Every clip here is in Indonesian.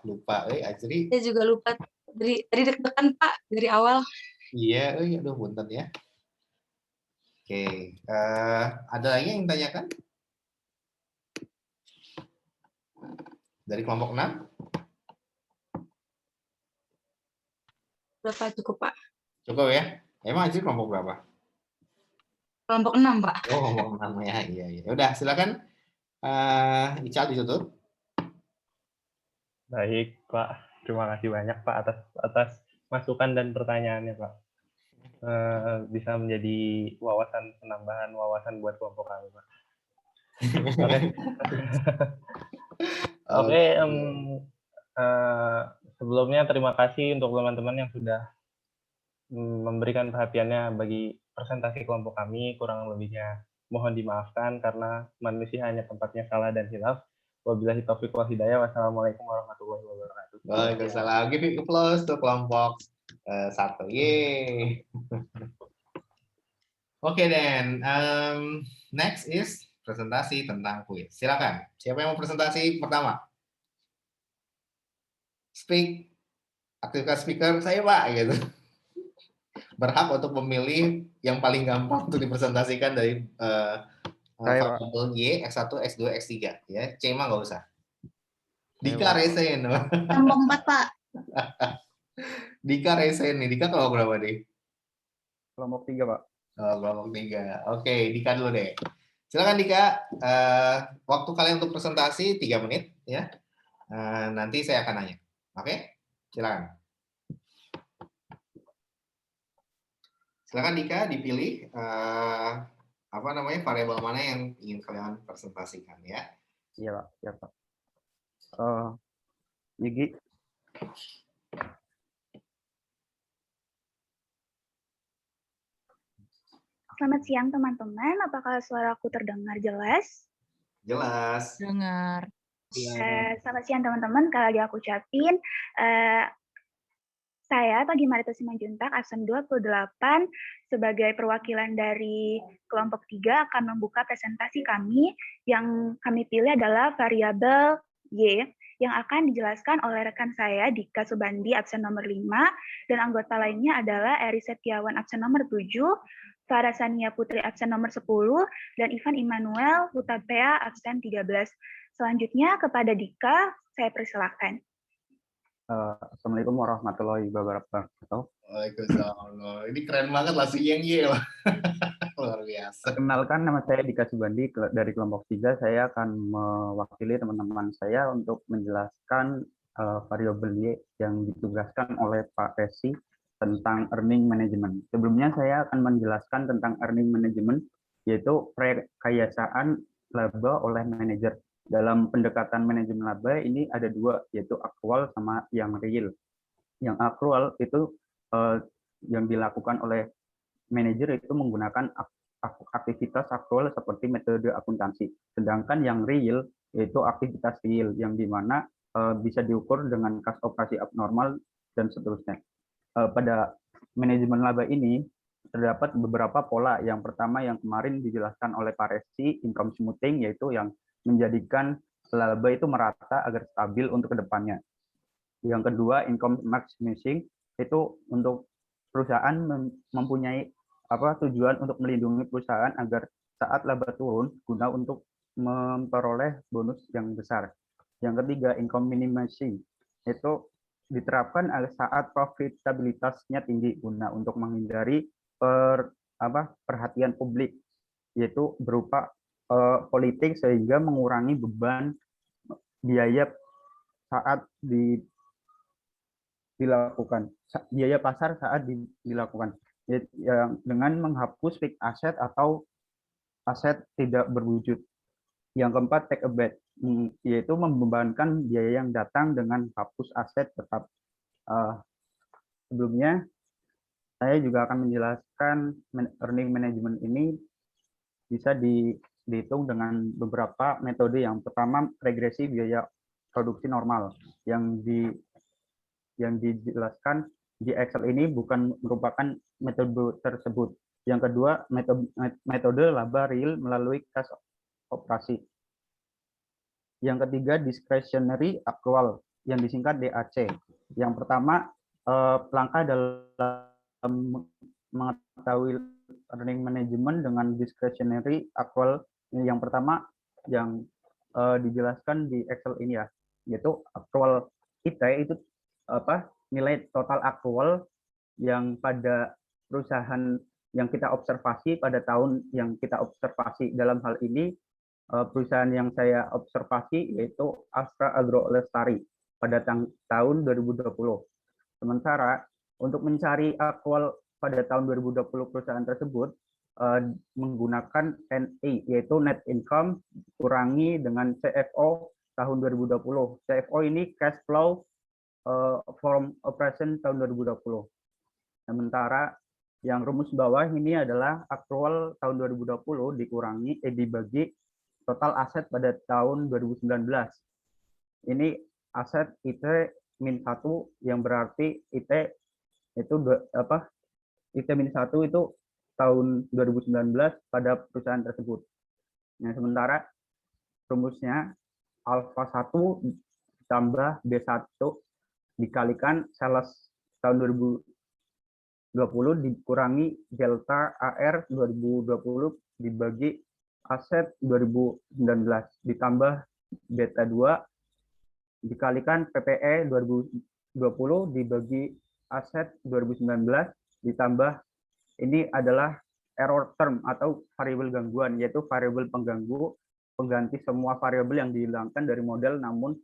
lupa. Ajri. Saya juga lupa. Dari deg-degan Pak, dari awal. Iya, aduh punten ya. Oke, ada lagi yang tanyakan? Dari kelompok 6? Berapa cukup Pak? Cukup ya? Emang Ajri kelompok berapa? Kelompok 6 Pak. Oh, kelompok 6 ya. Iya. Udah, silakan. Ical ditutup. Baik, Pak. Terima kasih banyak Pak atas masukan dan pertanyaannya, Pak. Bisa menjadi penambahan wawasan buat kelompok kami, Pak. Oke. Oke, sebelumnya terima kasih untuk teman-teman yang sudah memberikan perhatiannya bagi presentasi kelompok kami. Kurang lebihnya mohon dimaafkan karena manusia hanya tempatnya salah dan hilaf. Wabillahi taufiq wal hidayah. Wassalamualaikum warahmatullahi wabarakatuh. Waalaikumsalam. Give applause to kelompok 1. Yeay. Oke, then. Next is presentasi tentang kuis. Silakan. Siapa yang mau presentasi pertama? Speak. Aktifkan speaker saya, Pak. Gitu. Berhak untuk memilih yang paling gampang untuk dipresentasikan dari variabel Y, X1, X2, X3. Ya, C mah nggak usah. Dika resen. Kelompok 4 Pak. Dika resen nih. Dika kelompok berapa nih? Kelompok 3, Pak. Kelompok 3. Oke, Dika dulu deh. Silakan Dika. Waktu kalian untuk presentasi 3 menit ya. Nanti saya akan nanya. Oke? Silakan. Silakan Dika dipilih variabel mana yang ingin kalian presentasikan ya. Iya, Pak. Iya, Pak. Yigi. Selamat siang teman-teman, apakah suaraku terdengar jelas? Jelas. Dengar. Selamat siang teman-teman, kalau lagi aku ucapin, saya Pagi Marita Simanjuntak, absen 28, sebagai perwakilan dari kelompok 3 akan membuka presentasi kami. Yang kami pilih adalah variabel Y, yang akan dijelaskan oleh rekan saya, Dika Subandi, absen nomor 5, dan anggota lainnya adalah Eri Setiawan, absen nomor 7, Farah Sania Putri, absen nomor 10, dan Ivan Immanuel Hutapea, absen 13. Selanjutnya kepada Dika, saya persilakan. Assalamualaikum warahmatullahi wabarakatuh. Waalaikumsalam. Ini keren banget lah si Yang Ye. Luar biasa. Perkenalkan, nama saya Dika Subandi dari kelompok 3. Saya akan mewakili teman-teman saya untuk menjelaskan variabel Y yang ditugaskan oleh Pak Resi tentang earning management. Sebelumnya saya akan menjelaskan tentang earning management, yaitu rekayasaan laba oleh manajer. Dalam pendekatan manajemen laba ini ada dua, yaitu akrual sama yang real. Yang akrual itu yang dilakukan oleh manajer itu menggunakan aktivitas akrual seperti metode akuntansi. Sedangkan yang real yaitu aktivitas real yang dimana bisa diukur dengan kas operasi abnormal dan seterusnya. Pada manajemen laba ini terdapat beberapa pola. Yang pertama yang kemarin dijelaskan oleh Pak Resi, income smoothing, yaitu yang menjadikan laba itu merata agar stabil untuk kedepannya. Yang kedua, income maximizing, itu untuk perusahaan mempunyai tujuan untuk melindungi perusahaan agar saat laba turun guna untuk memperoleh bonus yang besar. Yang ketiga, income minimizing, itu diterapkan saat profitabilitasnya tinggi guna untuk menghindari perhatian publik, yaitu berupa politik sehingga mengurangi beban biaya saat dilakukan biaya pasar saat dilakukan dengan menghapus fixed asset atau aset tidak berwujud. Yang keempat, take a bet, yaitu membebankan biaya yang datang dengan hapus aset tetap. Sebelumnya saya juga akan menjelaskan earning management ini bisa dihitung dengan beberapa metode. Yang pertama, regresi biaya produksi normal yang dijelaskan di Excel ini bukan merupakan metode tersebut. Yang kedua, metode laba real melalui kas operasi. Yang ketiga, discretionary accrual, yang disingkat DAC. Yang pertama, langkah dalam mengetahui earning management dengan discretionary accrual. Yang pertama yang dijelaskan di Excel ini ya, yaitu accrual IT itu nilai total accrual yang pada perusahaan yang kita observasi pada tahun yang kita observasi. Dalam hal ini perusahaan yang saya observasi yaitu Astra Agro Lestari pada tahun 2020. Sementara untuk mencari accrual pada tahun 2020 perusahaan tersebut menggunakan NI, yaitu net income kurangi dengan CFO tahun 2020. CFO ini cash flow from operation tahun 2020. Sementara yang rumus bawah ini adalah accrual tahun 2020 dibagi total aset pada tahun 2019. Ini aset IT min 1 yang berarti IT itu IT min 1 itu tahun 2019 pada perusahaan tersebut. Nah, sementara rumusnya alfa 1 ditambah B1 dikalikan sales tahun 2020 dikurangi delta AR 2020 dibagi aset 2019 ditambah beta 2 dikalikan PPE 2020 dibagi aset 2019 ditambah ini adalah error term atau variabel gangguan, yaitu variabel pengganggu pengganti semua variabel yang dihilangkan dari model namun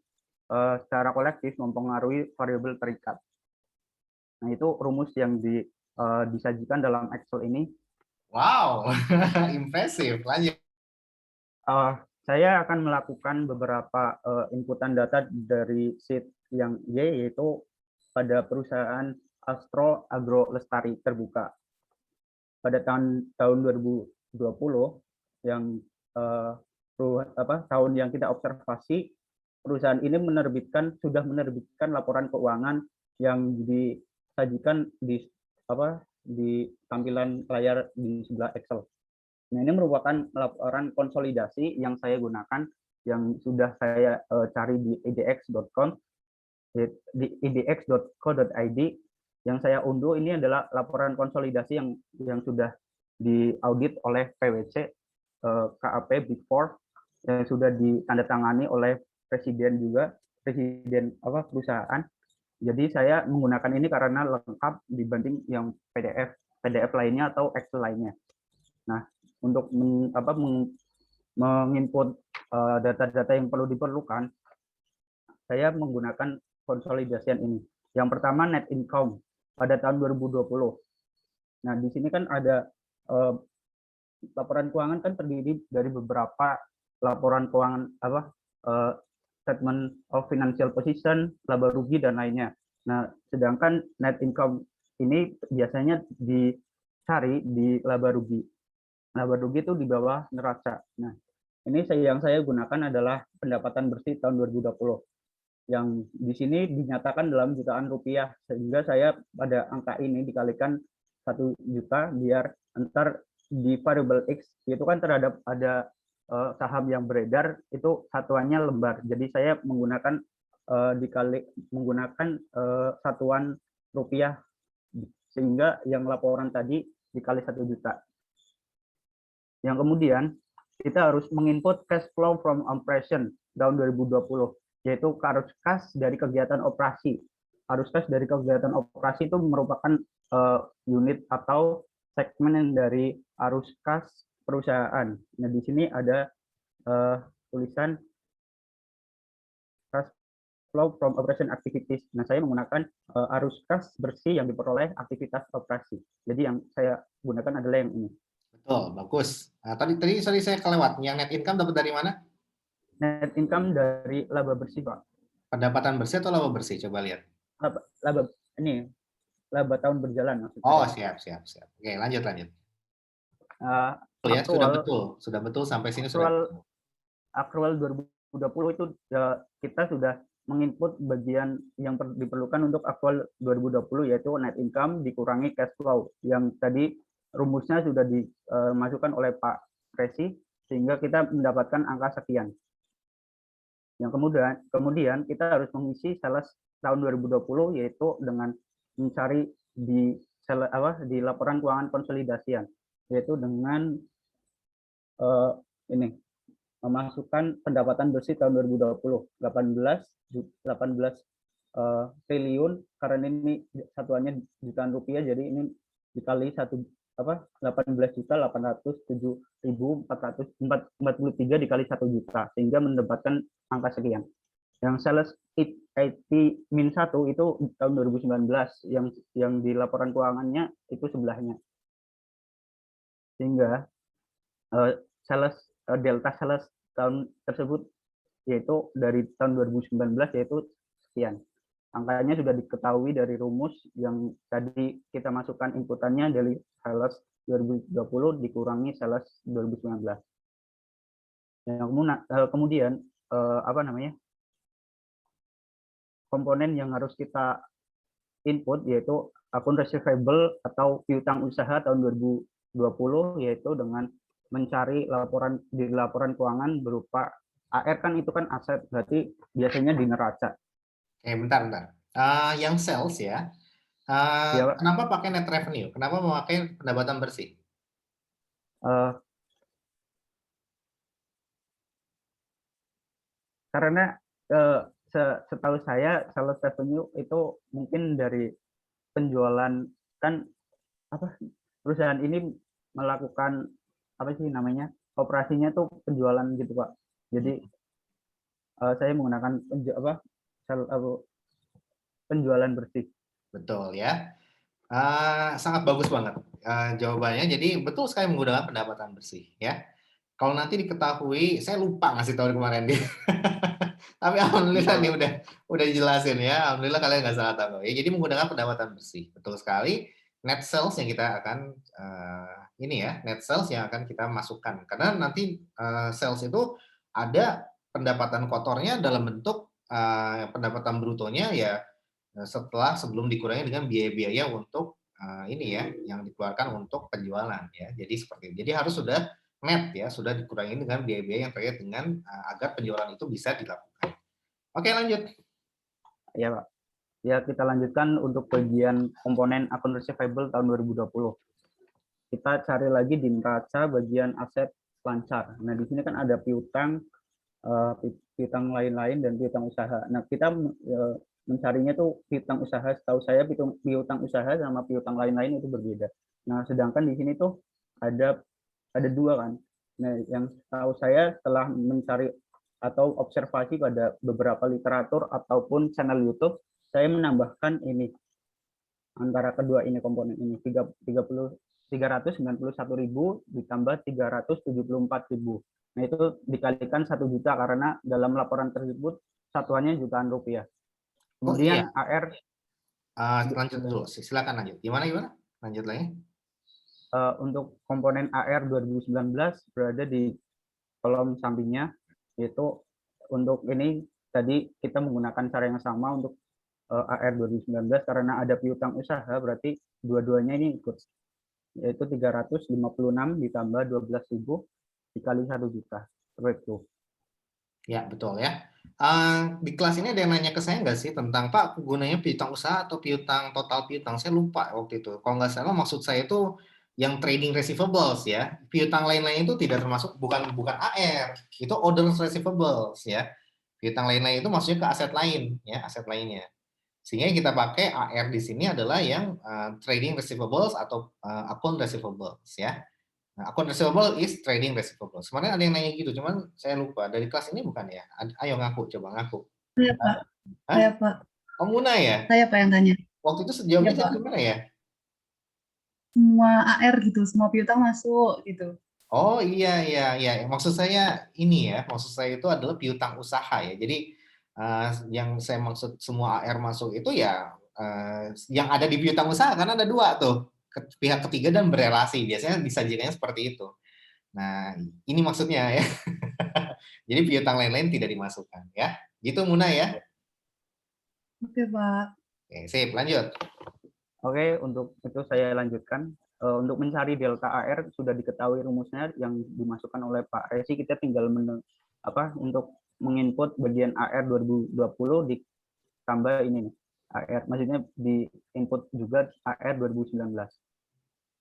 secara kolektif mempengaruhi variabel terikat. Nah, itu rumus yang disajikan dalam Excel ini. Wow, impresif. Lanjut. Saya akan melakukan beberapa inputan data dari sheet yang Y, yaitu pada perusahaan Astro Agro Lestari terbuka. Pada tahun 2020 yang tahun yang kita observasi, perusahaan ini sudah menerbitkan laporan keuangan yang disajikan di tampilan layar di sebelah Excel. Nah, ini merupakan laporan konsolidasi yang saya gunakan, yang sudah saya cari di idx.com, di idx.co.id. Yang saya unduh ini adalah laporan konsolidasi yang sudah diaudit oleh PwC, KAP Big Four, yang sudah ditandatangani oleh presiden perusahaan. Jadi saya menggunakan ini karena lengkap dibanding yang PDF lainnya atau Excel lainnya. Nah, untuk menginput data-data yang diperlukan, saya menggunakan konsolidasian ini. Yang pertama net income pada tahun 2020. Nah, di sini kan ada laporan keuangan kan terdiri dari beberapa laporan keuangan statement of financial position, laba rugi dan lainnya. Nah, sedangkan net income ini biasanya dicari di laba rugi. Laba rugi itu di bawah neraca. Nah, ini yang saya gunakan adalah pendapatan bersih tahun 2020. Yang di sini dinyatakan dalam jutaan rupiah, sehingga saya pada angka ini dikalikan 1 juta biar ntar di variable X itu kan terhadap ada saham yang beredar itu satuannya lembar. Jadi saya menggunakan satuan rupiah sehingga yang laporan tadi dikali 1 juta. Yang kemudian kita harus menginput cash flow from operation tahun 2020, yaitu arus kas dari kegiatan operasi. Arus kas dari kegiatan operasi itu merupakan unit atau segmen dari arus kas perusahaan. Nah, di sini ada tulisan cash flow from operation activities. Nah, saya menggunakan arus kas bersih yang diperoleh aktivitas operasi. Jadi yang saya gunakan adalah yang ini. Betul, bagus. Nah, tadi sorry saya kelewat. Yang net income dapat dari mana? Net income dari laba bersih, Pak. Pendapatan bersih atau laba bersih? Coba lihat. Laba tahun berjalan maksudnya. Oh, siap. Oke, lanjut. Ya, sudah betul sampai sini sudah. Accrual 2020 itu kita sudah menginput bagian yang diperlukan untuk accrual 2020, yaitu net income dikurangi cash flow. Yang tadi rumusnya sudah dimasukkan oleh Pak Presi, sehingga kita mendapatkan angka sekian. Yang kemudian kita harus mengisi sales tahun 2020 yaitu dengan mencari di laporan keuangan konsolidasian, yaitu dengan ini memasukkan pendapatan bersih tahun 2020 18 triliun, karena ini satuannya jutaan rupiah, jadi ini dikali 18.807.443 dikali 1 juta sehingga mendapatkan angka sekian. Yang sales IT-1 itu tahun 2019 yang di laporan keuangannya itu sebelahnya. Sehingga delta sales tahun tersebut yaitu dari tahun 2019 yaitu sekian. Angkanya sudah diketahui dari rumus yang tadi kita masukkan inputannya dari sales 2020 dikurangi sales 2019. Kemudian komponen yang harus kita input yaitu akun receivable atau piutang usaha tahun 2020, yaitu dengan mencari laporan keuangan berupa AR, kan itu kan aset, berarti biasanya di neraca. Oke, bentar. Yang sales ya, Ya, Pak. kenapa pakai net revenue? Kenapa memakai pendapatan bersih? Karena setahu saya sales revenue itu mungkin dari penjualan, kan perusahaan ini melakukan operasinya tuh penjualan gitu, Pak. Jadi saya menggunakan penjualan bersih. Betul ya. Sangat bagus banget jawabannya. Jadi betul sekali menggunakan pendapatan bersih ya. Kalau nanti diketahui, saya lupa ngasih tahu kemarin dia. Tapi alhamdulillah nih udah dijelasin ya. Alhamdulillah kalian nggak salah tahu. Ya, jadi menggunakan pendapatan bersih. Betul sekali. Net sales yang kita akan net sales yang akan kita masukkan. Karena nanti sales itu ada pendapatan kotornya dalam bentuk pendapatan brutonya ya sebelum dikurangi dengan biaya-biaya untuk yang dikeluarkan untuk penjualan ya. Jadi seperti itu. Jadi harus sudah net ya, sudah dikurangi dengan biaya-biaya yang terkait dengan agar penjualan itu bisa dilakukan. Oke, lanjut. Ya, Pak. Ya, kita lanjutkan untuk bagian komponen akun receivable tahun 2020. Kita cari lagi di neraca bagian aset lancar. Nah, di sini kan ada piutang lain-lain dan piutang usaha. Nah, kita mencarinya tuh piutang usaha. Setahu saya piutang usaha sama piutang lain-lain itu berbeda. Nah, sedangkan di sini tuh ada dua kan. Nah, yang tahu saya setelah mencari atau observasi pada beberapa literatur ataupun channel YouTube, saya menambahkan ini antara kedua ini komponen ini 391.000 ditambah 374.000. Nah, itu dikalikan 1 juta karena dalam laporan tersebut satuannya jutaan rupiah. Kemudian AR lanjut dulu, silakan lanjut. Gimana? Lanjut lagi. Untuk komponen AR 2019 berada di kolom sampingnya, yaitu untuk ini tadi kita menggunakan cara yang sama untuk AR 2019 karena ada piutang usaha, berarti dua-duanya ini ikut, yaitu 356 ditambah 12.000 dikali 1 juta. Seperti itu. Ya, betul ya. Di kelas ini ada yang nanya ke saya nggak sih tentang Pak gunanya piutang usaha atau total piutang? Saya lupa waktu itu. Kalau nggak salah maksud saya itu yang trading receivables ya. Piutang lain-lain itu tidak termasuk, bukan AR, itu order receivables ya. Piutang lain-lain itu maksudnya ke aset lain ya, aset lainnya. Sehingga kita pakai AR di sini adalah yang trading receivables atau akun receivables ya. Nah, akun receivable is trading receivables. Sebenarnya ada yang nanya gitu, cuman saya lupa. Dari kelas ini bukan ya? Ayo ngaku, coba ngaku. Saya, Pak. Saya, Pak. Oh, Muna ya? Saya, Pak, yang tanya. Waktu itu jawabnya Ya, Pak. gimana ya? Semua AR gitu, semua piutang masuk gitu. Oh iya. Maksud saya ini ya, maksud saya itu adalah piutang usaha ya. Jadi yang saya maksud semua AR masuk itu ya yang ada di piutang usaha, karena ada dua tuh, pihak ketiga dan berelasi. Biasanya disajikannya seperti itu. Nah, ini maksudnya ya. Jadi piutang lain-lain tidak dimasukkan ya. Gitu Muna ya. Oke, Pak. Oke, sip, lanjut. Oke, untuk itu saya lanjutkan. Untuk mencari delta AR sudah diketahui rumusnya yang dimasukkan oleh Pak Resi. Kita tinggal untuk menginput bagian AR 2020 ditambah ini nih, AR, maksudnya di input juga AR 2019.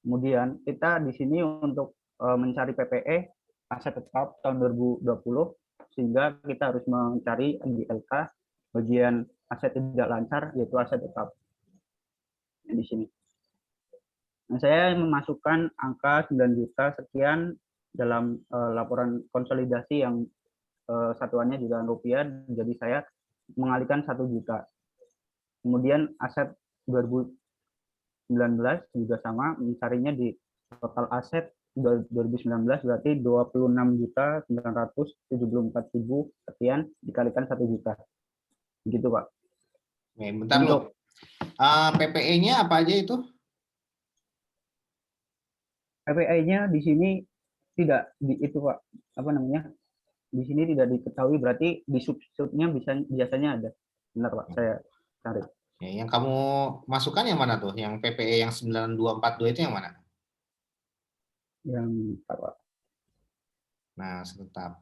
Kemudian kita di sini untuk mencari PPE aset tetap tahun 2020, sehingga kita harus mencari NGLK bagian aset tidak lancar, yaitu aset tetap di sini. Nah, saya memasukkan angka 9 juta sekian dalam laporan konsolidasi yang satuannya jutaan rupiah, jadi saya mengalihkan 1 juta. Kemudian aset 2019 juga sama, mencarinya di total aset 2019 berarti 26.974.000 sekian dikalikan 1 juta. Begitu, Pak. Oke, bentar loh. PPE-nya apa aja itu? PPE-nya di sini tidak itu, Pak. Apa namanya? Di sini tidak diketahui, berarti di sub-subnya biasanya ada. Benar, Pak. Saya cari. Ya, yang kamu masukkan yang mana tuh? Yang PPE yang 9242 itu yang mana? Yang apa? Nah, tetap.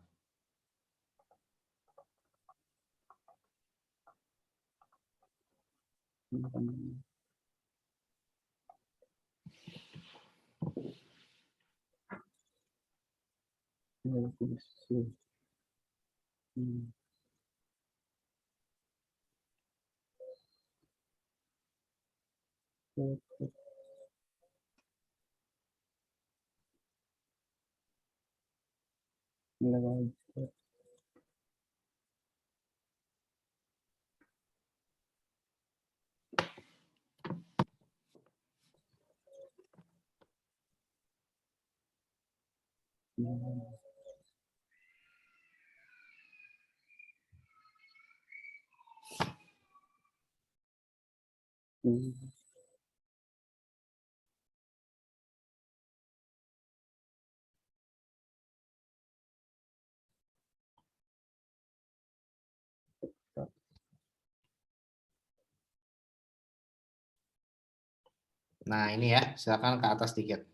Nah, ini ya, silakan ke atas sedikit.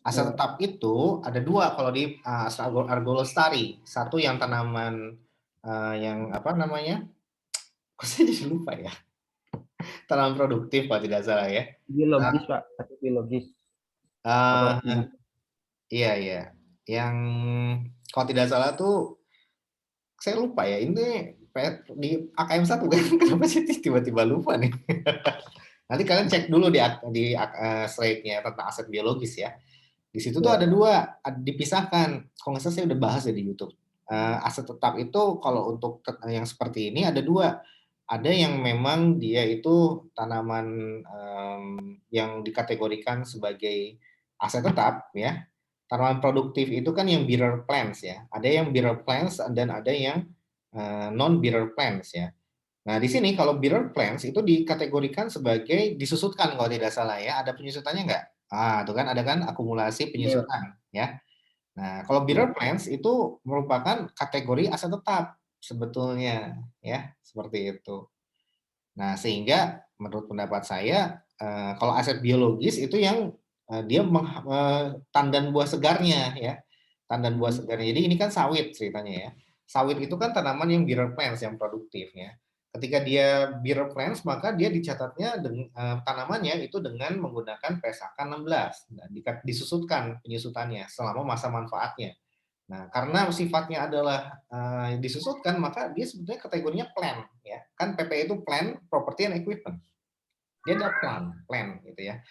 Aset tetap itu ada dua kalau di Argo Lestari. Satu yang tanaman yang apa namanya? Kok saya jadi lupa ya? Tanaman produktif kalau tidak salah ya. Biologis, Pak. Tapi biologis. Iya, iya. Yang kalau tidak salah tuh saya lupa ya. Ini di AKM 1 kan? Kenapa sih tiba-tiba lupa nih? Nanti kalian cek dulu di slide-nya tentang aset biologis ya. Di situ tuh ada dua, dipisahkan. Kalau nggak salah saya udah bahas ya di YouTube. Aset tetap itu kalau untuk yang seperti ini ada dua. Ada yang memang dia itu tanaman yang dikategorikan sebagai aset tetap ya. Tanaman produktif itu kan yang bearer plants ya. Ada yang bearer plants dan ada yang non bearer plants ya. Nah, di sini kalau bearer plants itu dikategorikan sebagai disusutkan kalau tidak salah ya. Ada penyusutannya nggak? Itu kan ada kan akumulasi penyusutan ya. Nah, kalau bearer plants itu merupakan kategori aset tetap sebetulnya ya, seperti itu. Nah, sehingga menurut pendapat saya kalau aset biologis itu yang dia tandan buah segarnya ya. Tandan buah segarnya. Jadi ini kan sawit ceritanya ya. Sawit itu kan tanaman yang bearer plants yang produktif ya. Ketika dia bearer plants maka dia dicatatnya tanamannya itu dengan menggunakan PSAK 16. Nah, disusutkan penyusutannya selama masa manfaatnya. Nah, karena sifatnya adalah disusutkan maka dia sebetulnya kategorinya plan ya. Kan PP itu plan, property and equipment. Dia ada plan gitu ya.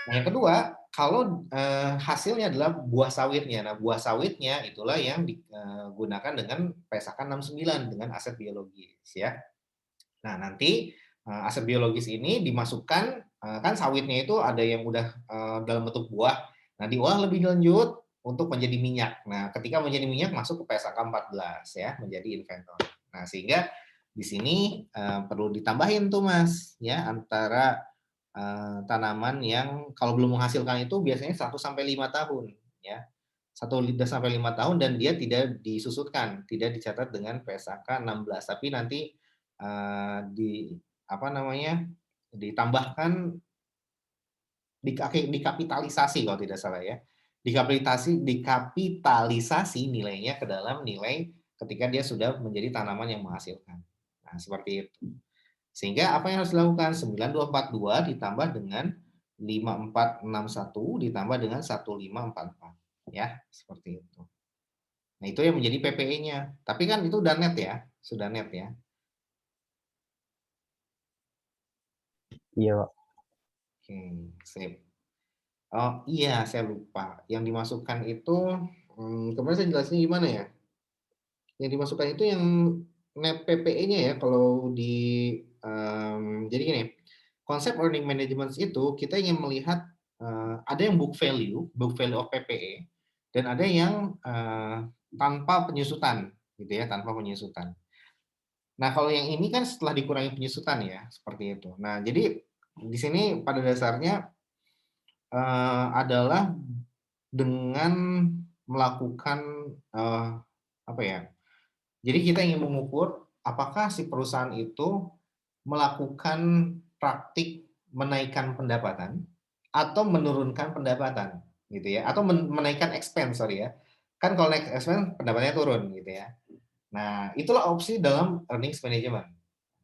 Nah, yang kedua, kalau hasilnya adalah buah sawitnya. Nah, buah sawitnya itulah yang digunakan dengan PSAK 69 dengan aset biologis ya. Nah, nanti aset biologis ini dimasukkan kan sawitnya itu ada yang udah dalam bentuk buah. Nah, diolah lebih lanjut untuk menjadi minyak. Nah, ketika menjadi minyak masuk ke PSAK 14 ya, menjadi inventory. Nah, sehingga di sini perlu ditambahin tuh Mas ya antara tanaman yang kalau belum menghasilkan itu biasanya 1 sampai 5 tahun ya. 1 sampai 5 tahun dan dia tidak disusutkan, tidak dicatat dengan PSAK 16, tapi nanti di apa namanya? Ditambahkan dikapitalisasi kalau tidak salah ya. Dikapitalisasi nilainya ke dalam nilai ketika dia sudah menjadi tanaman yang menghasilkan. Nah, seperti itu. Sehingga apa yang harus dilakukan? 9242 ditambah dengan 5461 ditambah dengan 1544. Ya, seperti itu. Nah, itu yang menjadi PPE-nya. Tapi kan itu udah net ya, sudah net ya. Iya, Pak. Oke, sip. Oh iya, saya lupa. Yang dimasukkan itu, kemarin saya jelasin gimana ya? Yang dimasukkan itu yang net PPE-nya ya. Kalau di, jadi gini, konsep earning management itu kita ingin melihat ada yang book value of PPE, dan ada yang tanpa penyusutan, gitu ya, tanpa penyusutan. Nah, kalau yang ini kan setelah dikurangi penyusutan ya, seperti itu. Nah, jadi di sini pada dasarnya adalah dengan melakukan apa ya? Jadi kita ingin mengukur apakah si perusahaan itu melakukan praktik menaikkan pendapatan atau menurunkan pendapatan, gitu ya, atau menaikkan expense, sorry ya. Kan kalau naik expense pendapatannya turun, gitu ya. Nah, itulah opsi dalam earnings management.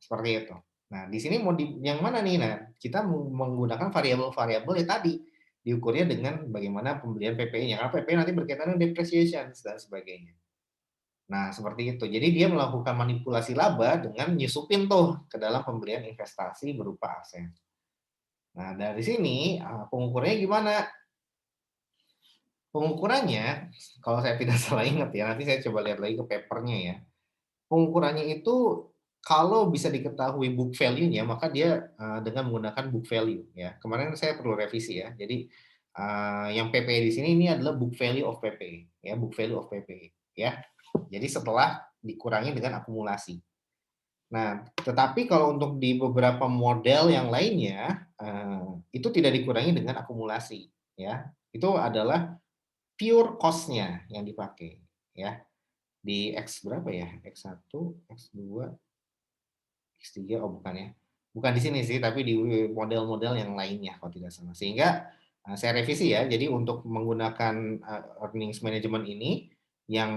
Seperti itu. Nah, di sini mau yang mana nih? Nah, kita menggunakan variabel-variabel ya tadi. Diukurnya dengan bagaimana pembelian PPE-nya. Karena PPE nanti berkaitan dengan depreciation dan sebagainya. Nah, seperti itu. Jadi dia melakukan manipulasi laba dengan nyusupin tuh ke dalam pembelian investasi berupa aset. Nah, dari sini pengukurannya gimana? Pengukurannya, kalau saya tidak salah ingat ya, nanti saya coba lihat lagi ke papernya ya. Pengukurannya itu kalau bisa diketahui book value-nya, maka dia dengan menggunakan book value ya. Kemarin saya perlu revisi ya. Jadi yang PPE di sini ini adalah book value of PPE ya, book value of PPE ya. Jadi setelah dikurangi dengan akumulasi. Nah, tetapi kalau untuk di beberapa model yang lainnya itu tidak dikurangi dengan akumulasi ya. Itu adalah pure cost-nya yang dipakai ya. Di X berapa ya? X1, X2, X3, oh bukan ya. Bukan di sini sih, tapi di model-model yang lainnya kalau tidak salah. Sehingga saya revisi ya, jadi untuk menggunakan earnings management ini, yang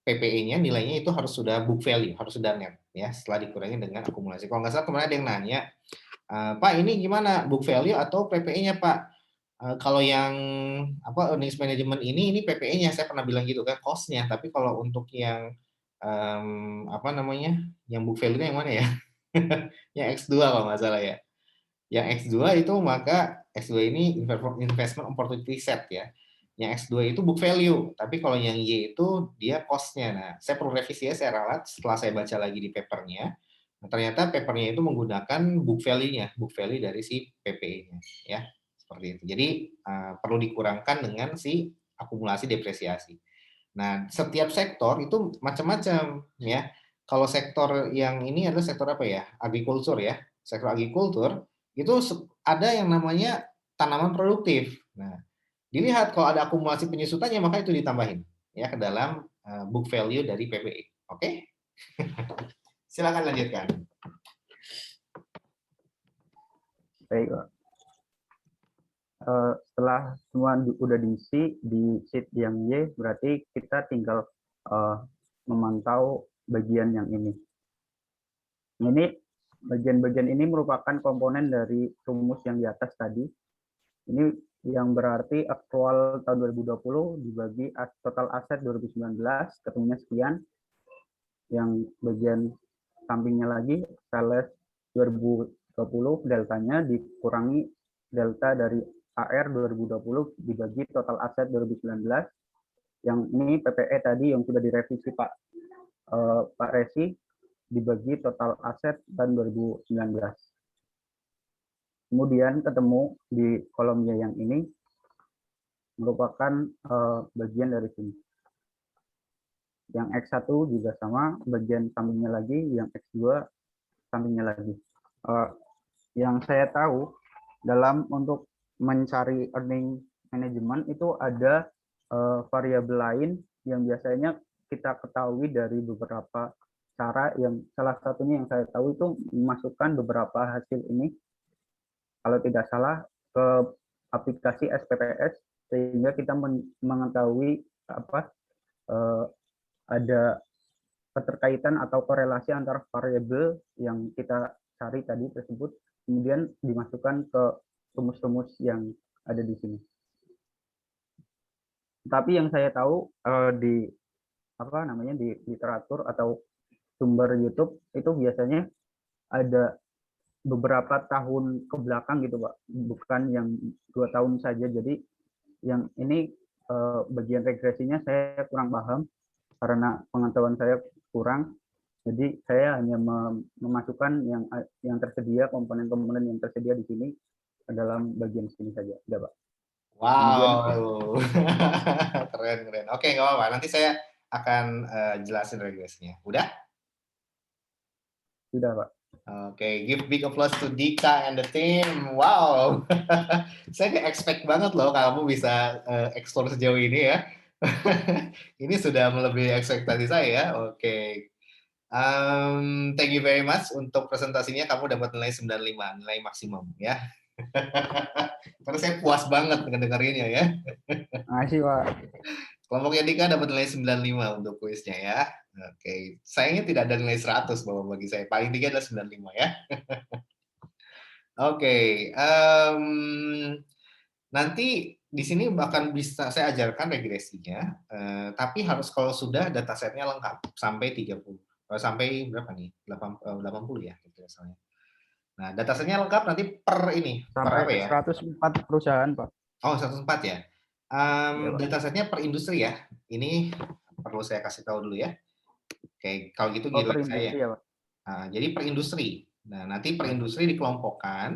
PPE-nya nilainya itu harus sudah book value, harus sudah net ya, setelah dikurangi dengan akumulasi. Kalau nggak salah kemarin ada yang nanya, Pak ini gimana, book value atau PPE-nya Pak? Kalau yang earnings management ini PPE-nya saya pernah bilang gitu kan, cost-nya. Tapi kalau untuk yang yang book value-nya yang mana ya? Yang X2 kalau nggak salah ya. Yang X2 itu maka X2 ini investment opportunity set ya. Yang X2 itu book value, tapi kalau yang Y itu dia cost-nya. Nah, saya perlu revisi ya, saya ralat setelah saya baca lagi di papernya. Nah, ternyata papernya itu menggunakan book value-nya, book value dari si PPE-nya ya. Seperti itu. Jadi perlu dikurangkan dengan si akumulasi depresiasi. Nah, setiap sektor itu macam-macam ya. Kalau sektor yang ini adalah sektor apa ya? Agrikultur ya. Sektor agrikultur itu ada yang namanya tanaman produktif. Nah, dilihat kalau ada akumulasi penyusutannya maka itu ditambahin ya ke dalam book value dari PPE. Oke? Silakan lanjutkan. Baik, Pak. Setelah semua udah diisi di sheet yang Y, berarti kita tinggal memantau bagian yang ini. Ini bagian-bagian ini merupakan komponen dari rumus yang di atas tadi. Ini yang berarti aktual tahun 2020 dibagi total aset 2019 ketemunya sekian. Yang bagian sampingnya lagi sales 2020 deltanya dikurangi delta dari AR 2020 dibagi total aset 2019. Yang ini PPE tadi yang sudah direvisi Pak Resi dibagi total aset tahun 2019. Kemudian ketemu di kolomnya yang ini merupakan bagian dari sini. Yang X1 juga sama, bagian sampingnya lagi, yang X2 sampingnya lagi. Yang saya tahu dalam untuk mencari earning management itu ada variabel lain yang biasanya kita ketahui dari beberapa cara, yang salah satunya yang saya tahu itu memasukkan beberapa hasil ini kalau tidak salah ke aplikasi SPPS sehingga kita mengetahui ada keterkaitan atau korelasi antara variabel yang kita cari tadi tersebut, kemudian dimasukkan ke rumus-rumus yang ada di sini. Tapi yang saya tahu di di literatur atau sumber YouTube itu biasanya ada beberapa tahun ke belakang gitu Pak, bukan yang 2 tahun saja. Jadi yang ini bagian regresinya saya kurang paham karena pengetahuan saya kurang. Jadi saya hanya memasukkan yang tersedia, komponen-komponen yang tersedia di sini ke dalam bagian sini saja. Udah Pak. Wow, keren. Oke, nggak apa-apa. Nanti saya akan jelasin regresinya. Udah? Sudah Pak. Oke, give big applause to Dika and the team. Wow, saya nggak expect banget loh kamu bisa explore sejauh ini ya. Ini sudah melebihi ekspektasi saya ya. Oke. Thank you very much untuk presentasinya. Kamu dapat nilai 95, nilai maksimum ya. Karena saya puas banget ngedengerinnya ya. Makasih Pak. Kelompoknya Dika dapat nilai 95 untuk kuisnya ya. Oke, sayangnya tidak ada nilai 100 bahwa bagi saya. Paling tinggi adalah 95 ya. Oke, nanti di sini bahkan bisa saya ajarkan regresinya, tapi harus kalau sudah datasetnya lengkap sampai 30. Sampai berapa nih? 80 ya gitu misalnya. Nah, datasetnya lengkap nanti per ini, per apa Sampai ya? 104 perusahaan Pak. Oh, 104 ya. Datasetnya per industri ya. Ini perlu saya kasih tahu dulu ya. Oke, kalau gitu Per guideline industri saya. ya Pak. Nah, jadi per industri. Nah, nanti per industri dikelompokkan.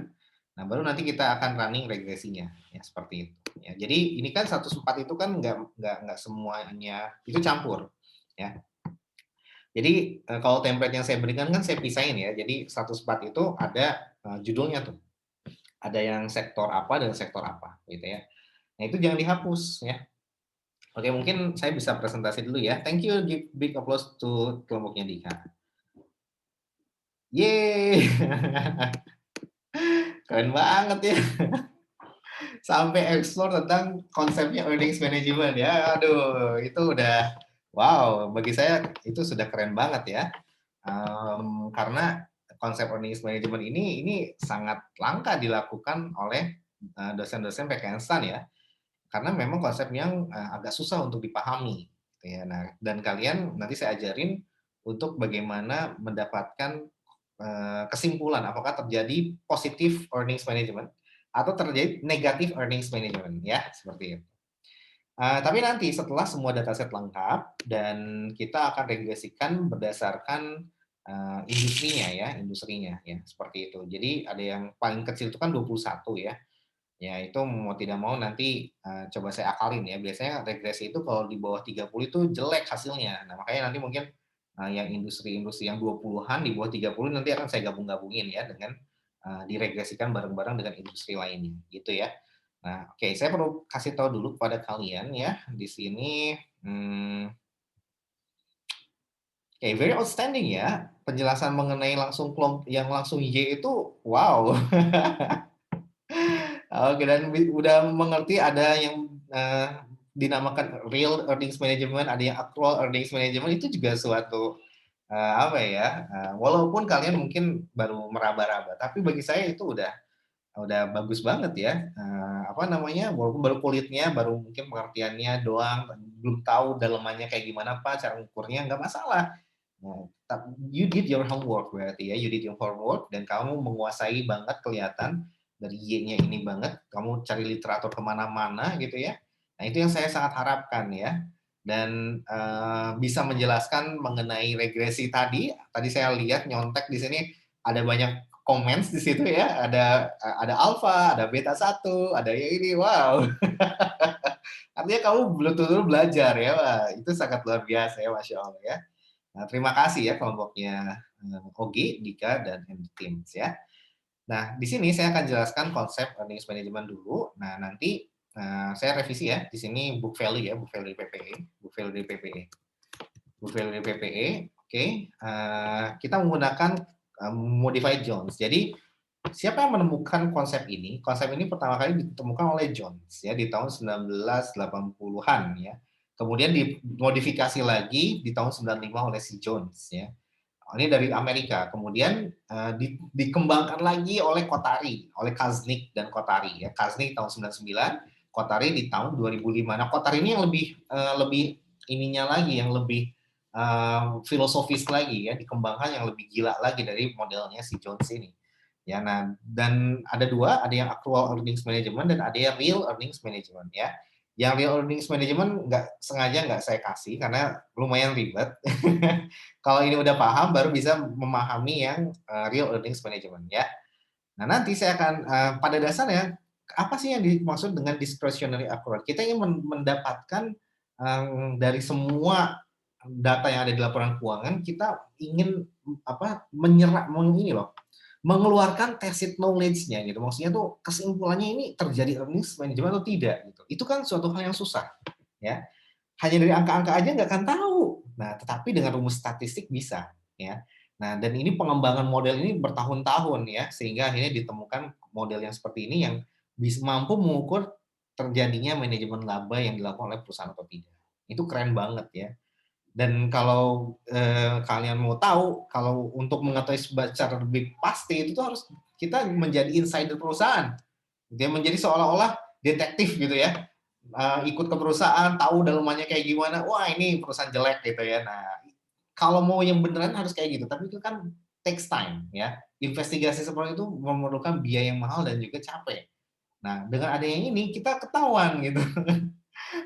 Nah, baru nanti kita akan running regresinya. Ya, seperti itu. Ya, jadi ini kan 104 itu kan nggak semuanya itu campur. Ya. Jadi kalau template yang saya berikan kan saya pisahin ya. Jadi 104 itu ada judulnya tuh. Ada yang sektor apa dan sektor apa gitu ya. Nah, itu jangan dihapus ya. Oke, mungkin saya bisa presentasi dulu ya. Thank you, give big applause to kelompoknya Dika. Yeay. Keren banget ya. Sampai explore tentang konsepnya earnings management ya. Aduh, itu udah wow, bagi saya itu sudah keren banget ya. Karena konsep earnings management ini sangat langka dilakukan oleh dosen-dosen PKN ya. Karena memang konsep yang agak susah untuk dipahami. Ya. Nah, dan kalian nanti saya ajarin untuk bagaimana mendapatkan kesimpulan apakah terjadi positif earnings management atau terjadi negatif earnings management ya seperti itu. Tapi nanti setelah semua dataset lengkap dan kita akan regresikan berdasarkan industrinya ya seperti itu. Jadi ada yang paling kecil itu kan 21 ya. Ya itu mau tidak mau nanti coba saya akalin ya. Biasanya regresi itu kalau di bawah 30 itu jelek hasilnya. Nah, makanya nanti mungkin yang industri-industri yang 20-an di bawah 30 nanti akan saya gabung-gabungin ya dengan diregresikan bareng-bareng dengan industri lainnya gitu ya. Nah, oke, saya perlu kasih tahu dulu kepada kalian ya di sini. Oke, very outstanding ya penjelasan mengenai langsung kelompok yang langsung Y itu wow. Oke, dan udah mengerti ada yang dinamakan real earnings management, ada yang actual earnings management, itu juga suatu apa ya? Walaupun kalian mungkin baru meraba-raba, tapi bagi saya itu udah bagus banget ya. Apa namanya? Walaupun baru kulitnya, baru mungkin pengertiannya doang, belum tahu dalamannya kayak gimana Pak, cara ukurnya nggak masalah. You did your homework berarti ya, you did your homework dan kamu menguasai banget kelihatan dari Y-nya ini banget, kamu cari literatur kemana-mana gitu ya. Nah itu yang saya sangat harapkan ya. Dan bisa menjelaskan mengenai regresi tadi saya lihat nyontek di sini ada banyak comments di situ ya, ada alpha, ada beta 1, ada yang ini, wow. Artinya kamu betul-betul belajar ya, wah, itu sangat luar biasa ya, Masya Allah ya. Nah, terima kasih ya kelompoknya Ogi, Dika, dan Teams ya. Nah, di sini saya akan jelaskan konsep earnings management dulu. Nah, nanti saya revisi ya. Di sini book value ya, book value dari PPE, book value dari PPE. Book value dari PPE, oke. Kita menggunakan modified Jones. Jadi, siapa yang menemukan konsep ini? Konsep ini pertama kali ditemukan oleh Jones ya di tahun 1980-an ya. Kemudian dimodifikasi lagi di tahun 95 oleh si Jones ya. Ini dari Amerika. Kemudian dikembangkan lagi oleh Kotari, oleh Kaznick dan Kotari ya. Kaznick tahun 99, Kotari di tahun 2005. Nah, Kotari ini yang lebih ininya lagi, yang lebih filosofis lagi ya, dikembangkan yang lebih gila lagi dari modelnya si Jones ini. Ya, nah, dan ada dua, ada yang actual earnings management dan ada yang real earnings management ya. Yang real earnings management nggak saya kasih karena lumayan ribet. Kalau ini udah paham, baru bisa memahami yang real earnings management ya. Nah, nanti saya akan pada dasarnya apa sih yang dimaksud dengan discretionary accrual? Kita ingin mendapatkan dari semua data yang ada di laporan keuangan, kita ingin mengeluarkan tacit knowledge-nya gitu. Maksudnya tuh kesimpulannya ini terjadi earnings management atau tidak gitu. Itu kan suatu hal yang susah ya. Hanya dari angka-angka aja nggak akan tahu. Nah, tetapi dengan rumus statistik bisa ya. Nah, dan ini pengembangan model ini bertahun-tahun ya, sehingga akhirnya ditemukan model yang seperti ini yang bisa mampu mengukur terjadinya manajemen laba yang dilakukan oleh perusahaan atau tidak. Itu keren banget ya. Dan kalau kalian mau tahu, kalau untuk mengetahui secara lebih pasti itu tuh harus kita menjadi insider perusahaan. Dia menjadi seolah-olah detektif gitu ya. Ikut ke perusahaan, tahu dalamannya kayak gimana. Wah, ini perusahaan jelek gitu ya. Nah, kalau mau yang beneran harus kayak gitu, tapi itu kan takes time ya. Investigasi seperti itu memerlukan biaya yang mahal dan juga capek. Nah, dengan adanya ini kita ketahuan gitu.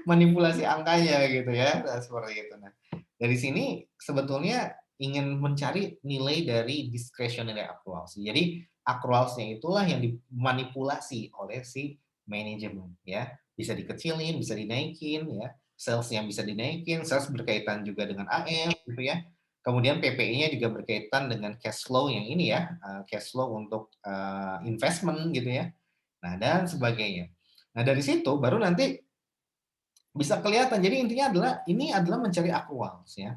Manipulasi angkanya gitu ya. Nah, seperti itu. Nah, dari sini sebetulnya ingin mencari nilai dari discretionary accruals. Jadi accruals-nya itulah yang dimanipulasi oleh si manajemen ya. Bisa dikecilin, bisa dinaikin ya. Sales-nya bisa dinaikin, sales berkaitan juga dengan AR gitu ya. Kemudian PPI-nya juga berkaitan dengan cash flow yang ini ya, cash flow untuk investment gitu ya. Nah, dan sebagainya. Nah, dari situ baru nanti bisa kelihatan. Jadi intinya adalah ini adalah mencari accruals ya.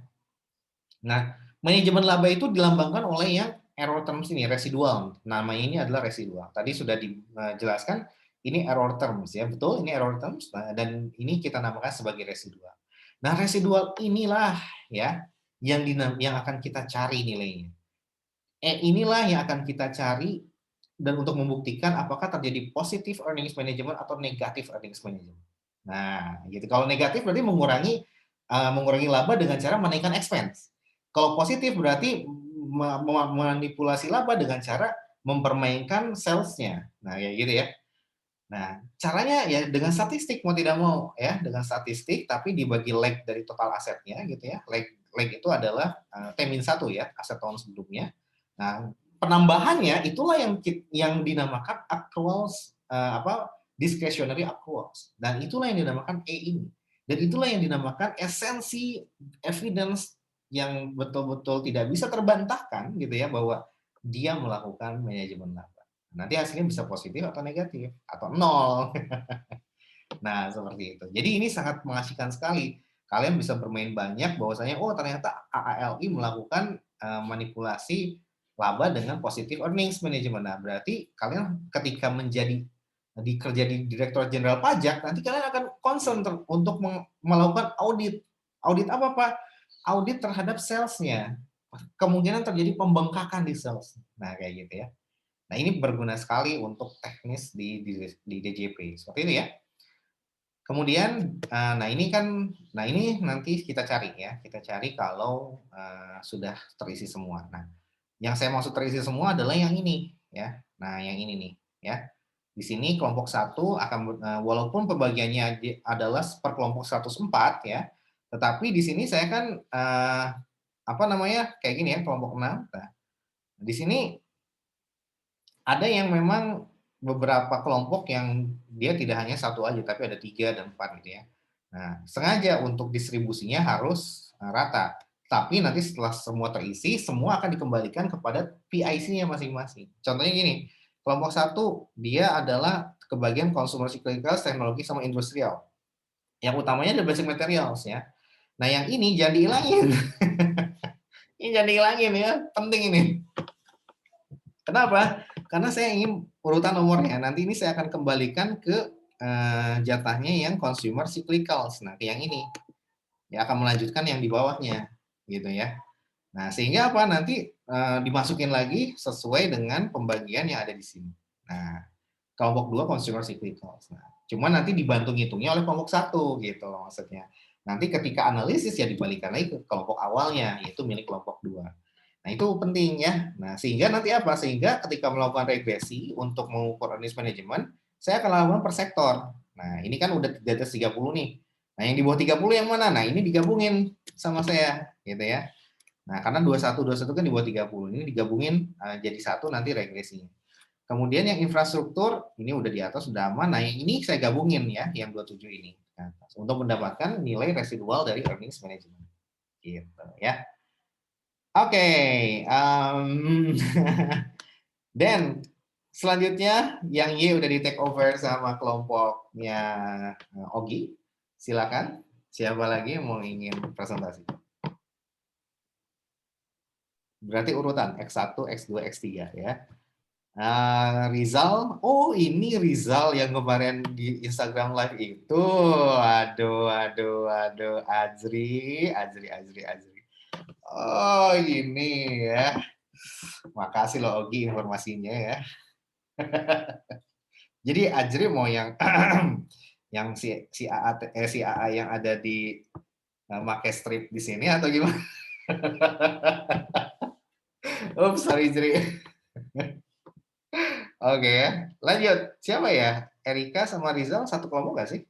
Nah, manajemen laba itu dilambangkan oleh yang error terms ini, residual. Namanya ini adalah residual. Tadi sudah dijelaskan ini error terms ya, betul ini error terms dan ini kita namakan sebagai residual. Nah, residual inilah ya yang akan kita cari nilainya. Inilah yang akan kita cari dan untuk membuktikan apakah terjadi positive earnings management atau negative earnings management. Nah, gitu. Kalau negatif berarti mengurangi laba dengan cara menaikkan expense. Kalau positif berarti memanipulasi laba dengan cara mempermainkan sales-nya. Nah, ya gitu ya. Nah, caranya ya dengan statistik mau tidak mau ya, dengan statistik tapi dibagi lag dari total asetnya gitu ya. Lag itu adalah T-1 ya, aset tahun sebelumnya. Nah, penambahannya itulah yang dinamakan accruals discretionary accruals. Dan itulah yang dinamakan E ini. Dan itulah yang dinamakan esensi evidence yang betul-betul tidak bisa terbantahkan gitu ya bahwa dia melakukan manajemen laba. Nanti hasilnya bisa positif atau negatif atau nol. Nah, seperti itu. Jadi ini sangat mengasihkan sekali. Kalian bisa bermain banyak bahwasanya oh ternyata AALI melakukan manipulasi laba dengan positif earnings management. Nah, berarti kalian ketika kerja di Direktorat Jenderal Pajak, nanti kalian akan concern untuk melakukan audit. Audit apa, Pak? Audit terhadap sales-nya. Kemungkinan terjadi pembengkakan di sales. Nah, kayak gitu ya. Nah, ini berguna sekali untuk teknis di DJP. Seperti itu ya. Kemudian, nah ini nanti kita cari ya. Kita cari kalau sudah terisi semua. Nah, yang saya maksud terisi semua adalah yang ini ya. Nah, yang ini nih ya. Di sini kelompok 1 akan walaupun pembagiannya adalah per kelompok 104 ya, tetapi di sini saya kan kayak gini ya, kelompok 6. Nah, di sini ada yang memang beberapa kelompok yang dia tidak hanya satu aja, tapi ada 3 dan 4 gitu ya. Nah, sengaja untuk distribusinya harus rata. Tapi nanti setelah semua terisi, semua akan dikembalikan kepada PIC-nya masing-masing. Contohnya gini, kelompok 1 dia adalah kebagian consumer cyclicals, teknologi sama industrial. Yang utamanya adalah basic materials ya. Nah, yang ini jangan dihilangin. Ini jangan dihilangin ya, penting ini. Kenapa? Karena saya ingin urutan nomornya. Nanti ini saya akan kembalikan ke jatahnya yang consumer cyclicals. Nah, yang ini. ya akan melanjutkan yang di bawahnya, gitu ya. Nah, sehingga apa? Nanti dimasukin lagi sesuai dengan pembagian yang ada di sini. Nah, kelompok 2 consumer cyclicals. Nah, cuma nanti dibantu ngitungnya oleh kelompok 1 gitu loh maksudnya. Nanti ketika analisis ya dibalikan lagi ke kelompok awalnya, yaitu milik kelompok 2. Nah, itu penting ya. Nah, sehingga nanti apa? Sehingga ketika melakukan regresi untuk mengukur earnings management, saya akan lakukan per sektor. Nah, ini kan udah di atas 30 nih. Nah, yang di bawah 30 yang mana? Nah, ini digabungin sama saya, gitu ya. Nah, karena 21 kan di bawah 30. Ini digabungin jadi satu nanti regresinya. Kemudian yang infrastruktur, ini udah di atas, sudah aman. Nah, yang ini saya gabungin ya, yang 27 ini. Nah, untuk mendapatkan nilai residual dari earnings management. Gitu ya. Oke. Dan selanjutnya, yang Y udah di take over sama kelompoknya Ogi. Silakan. Siapa lagi yang mau ingin presentasi? Berarti urutan X1, X2, X3 ya. Rizal, oh ini Rizal yang kemarin di Instagram Live itu. Aduh, Azri. Oh ini ya. Makasih loh Ogi informasinya ya. Jadi Azri mau yang yang si AA yang ada di make strip di sini atau gimana? Oops, sorry Azri. Oke, lanjut. Siapa ya? Erika sama Rizal satu kelompok nggak sih?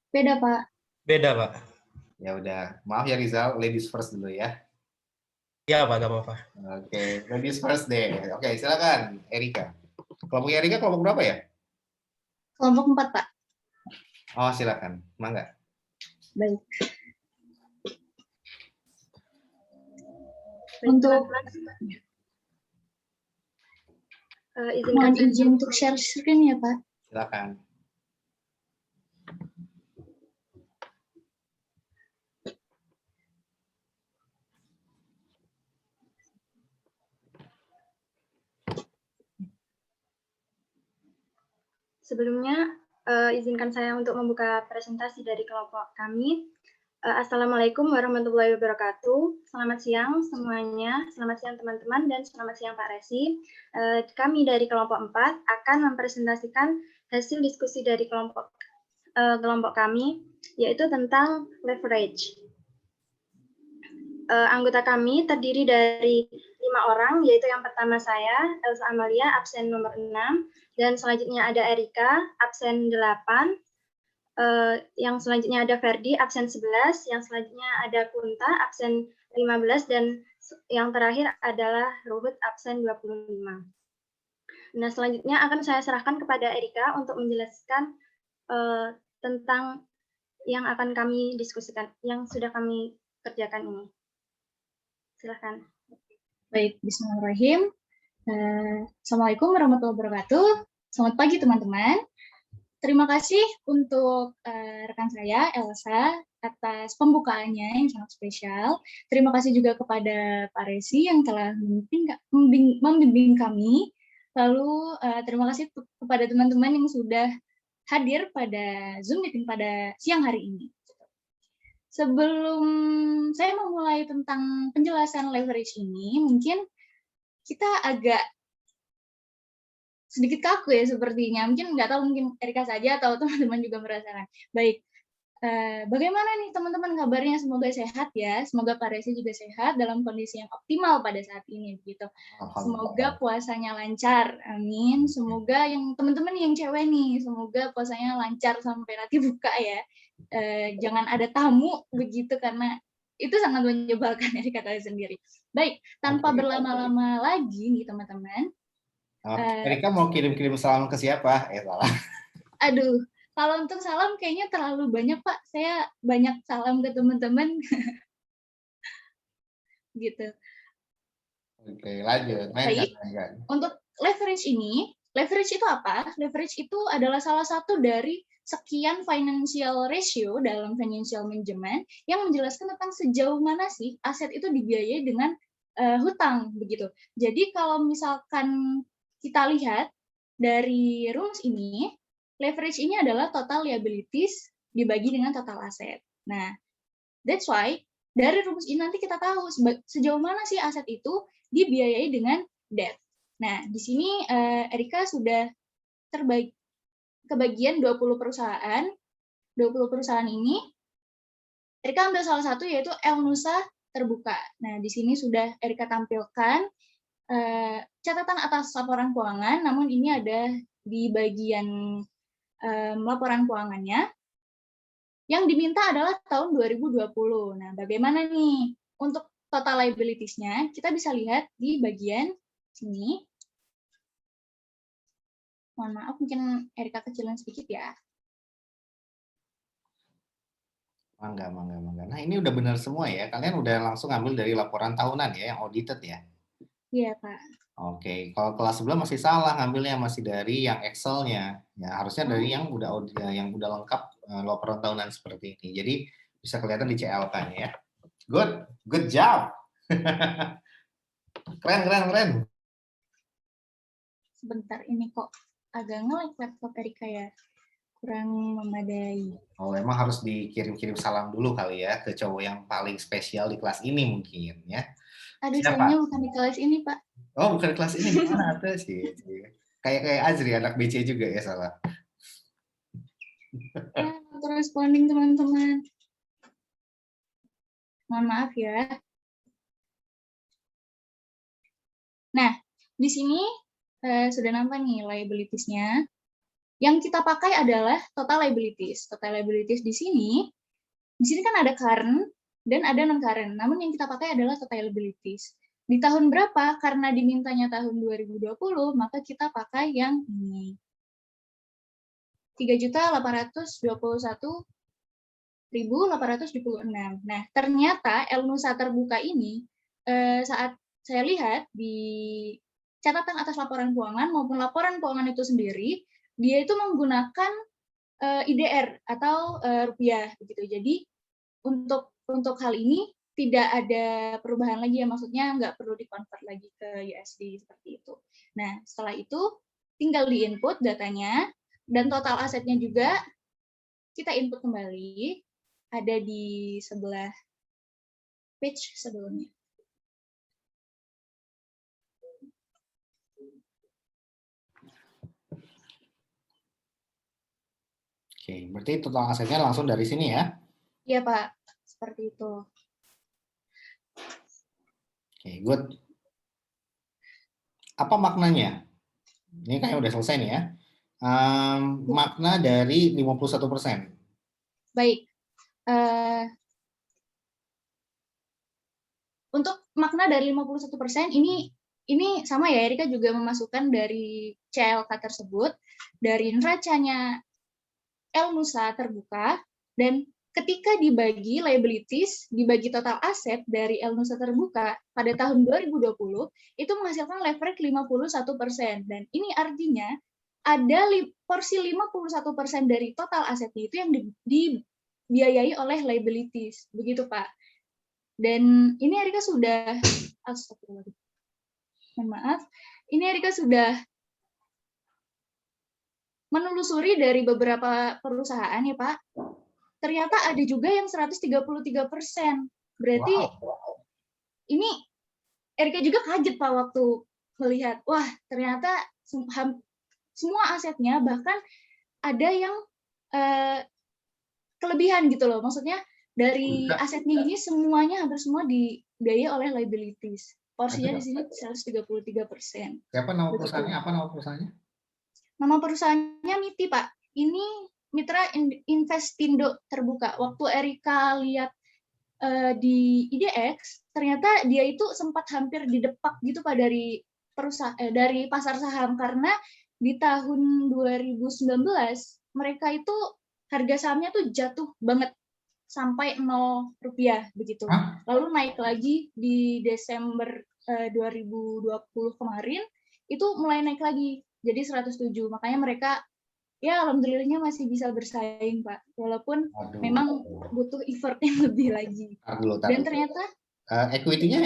Beda, Pak. Beda, Pak. Ya udah, maaf ya Rizal, ladies first dulu ya. Iya, Pak, nggak apa-apa. Oke, ladies first deh. Oke, silakan Erika. Kelompok Erika kelompok berapa ya? Kelompok 4, Pak. Oh, silakan. Mangga. Baik. Untuk mohon izin untuk share screen ya, Pak. Silakan. Sebelumnya, izinkan saya untuk membuka presentasi dari kelompok kami. Assalamualaikum warahmatullahi wabarakatuh. Selamat siang semuanya, selamat siang teman-teman, dan selamat siang Pak Resi. Kami dari kelompok 4 akan mempresentasikan hasil diskusi dari kelompok kami, yaitu tentang leverage. Anggota kami terdiri dari 5 orang, yaitu yang pertama saya, Elsa Amalia, absen nomor 6, dan selanjutnya ada Erika, absen 8, yang selanjutnya ada Ferdi, absen 11, yang selanjutnya ada Kunta, absen 15, dan yang terakhir adalah Ruhut, absen 25. Nah, selanjutnya akan saya serahkan kepada Erika untuk menjelaskan tentang yang akan kami diskusikan, yang sudah kami kerjakan ini. Silahkan. Baik, bismillahirrahmanirrahim. Assalamualaikum warahmatullahi wabarakatuh. Selamat pagi teman-teman. Terima kasih untuk rekan saya, Elsa, atas pembukaannya yang sangat spesial. Terima kasih juga kepada Pak Resi yang telah membimbing kami. Lalu terima kasih kepada teman-teman yang sudah hadir pada Zoom meeting pada siang hari ini. Sebelum saya memulai tentang penjelasan leverage ini, mungkin kita agak sedikit kaku ya sepertinya. Mungkin nggak tahu, mungkin Erika saja atau teman-teman juga merasakan. Baik, bagaimana nih teman-teman kabarnya? Semoga sehat ya. Semoga Pak Resi juga sehat dalam kondisi yang optimal pada saat ini. Begitu. Semoga puasanya lancar. Amin. Semoga yang teman-teman yang cewek nih, semoga puasanya lancar sampai nanti buka ya. Jangan ada tamu begitu, karena itu sangat menyebalkan dari kata sendiri. Baik, tanpa berlama-lama lagi nih teman-teman. Erika mau kirim-kirim salam ke siapa? Salah. Aduh, kalau untuk salam kayaknya terlalu banyak Pak. Saya banyak salam ke teman-teman. Gitu. Oke, lanjut. Baik, untuk leverage ini, leverage itu apa? Leverage itu adalah salah satu dari sekian financial ratio dalam financial management yang menjelaskan tentang sejauh mana sih aset itu dibiayai dengan hutang begitu. Jadi kalau misalkan kita lihat dari rumus ini, leverage ini adalah total liabilities dibagi dengan total aset. Nah, That's why dari rumus ini nanti kita tahu sejauh mana sih aset itu dibiayai dengan debt. Nah, di sini Erika sudah kebagian 20 perusahaan. 20 perusahaan ini Erika ambil salah satu yaitu Elnusa Terbuka. Nah, di sini sudah Erika tampilkan catatan atas laporan keuangan, namun ini ada di bagian laporan keuangannya. Yang diminta adalah tahun 2020. Nah, bagaimana nih untuk total liabilities-nya? Kita bisa lihat di bagian sini. Mohon maaf, mungkin Erika kecilin sedikit ya. Mangga. Nah, ini udah benar semua ya. Kalian udah langsung ambil dari laporan tahunan ya, yang audited ya? Iya, Pak. Oke, kalau kelas sebelah masih salah ngambilnya, masih dari yang Excel-nya. Ya, harusnya dari yang udah lengkap laporan tahunan seperti ini. Jadi bisa kelihatan di CLK-nya ya. Good job. Keren. Sebentar, ini kok agak nge-lag laptop Erika ya. Kurang memadai. Oh, emang harus dikirim-kirim salam dulu kali ya ke cowok yang paling spesial di kelas ini mungkin ya. Aduh, Siapa? sayangnya bukan di kelas ini, Pak. Oh, bukan di kelas ini, di mana tuh sih? Kayak Azri, anak BC juga ya, salah. Corresponding teman-teman. Mohon maaf ya. Nah, di sini sudah nampak nih liabilities-nya. Yang kita pakai adalah total liabilities. Total liabilities di sini kan ada current dan ada non-current. Namun yang kita pakai adalah total liabilities. Di tahun berapa? Karena dimintanya tahun 2020, maka kita pakai yang ini. 3.821.826. Nah, ternyata Elnusa Terbuka ini saat saya lihat di catatan atas laporan keuangan maupun laporan keuangan itu sendiri, dia itu menggunakan IDR atau rupiah begitu. Jadi untuk hal ini tidak ada perubahan lagi ya, maksudnya nggak perlu dikonvert lagi ke USD seperti itu. Nah, setelah itu tinggal di input datanya dan total asetnya juga kita input kembali, ada di sebelah page sebelumnya. Oke, berarti total asetnya langsung dari sini ya? Iya, Pak. Seperti itu. Oke, good. Apa maknanya? Ini kayaknya udah selesai nih ya. Makna dari 51%. Baik. Untuk makna dari 51%, ini sama ya, Erika juga memasukkan dari CLK tersebut, dari neracanya Elnusa Terbuka, dan ketika dibagi liabilities, dibagi total aset dari Elnusa Terbuka pada tahun 2020, itu menghasilkan leverage 51%. Dan ini artinya ada porsi 51% dari total asetnya itu yang dibiayai oleh liabilities. Begitu, Pak. Dan ini Erika sudah, ini Erika sudah menelusuri dari beberapa perusahaan ya Pak, ternyata ada juga yang 133%. Berarti ini Erika juga kaget Pak waktu melihat, wah ternyata semua asetnya bahkan ada yang kelebihan gitu loh. Maksudnya dari asetnya ini semuanya hampir semua dibiayai oleh liabilities. Porsinya di sini 133%. Siapa nama perusahaannya? Apa nama perusahaannya? Nama perusahaannya MITI, Pak. Ini Mitra Investindo Terbuka. Waktu Erika lihat di IDX, ternyata dia itu sempat hampir didepak gitu Pak dari pasar saham, karena di tahun 2019 mereka itu harga sahamnya tuh jatuh banget sampai 0 rupiah begitu. Lalu naik lagi di Desember 2020 kemarin, itu mulai naik lagi jadi 107. Makanya mereka ya alhamdulillahnya masih bisa bersaing Pak, walaupun memang butuh effort yang lebih lagi. Dan ternyata equity-nya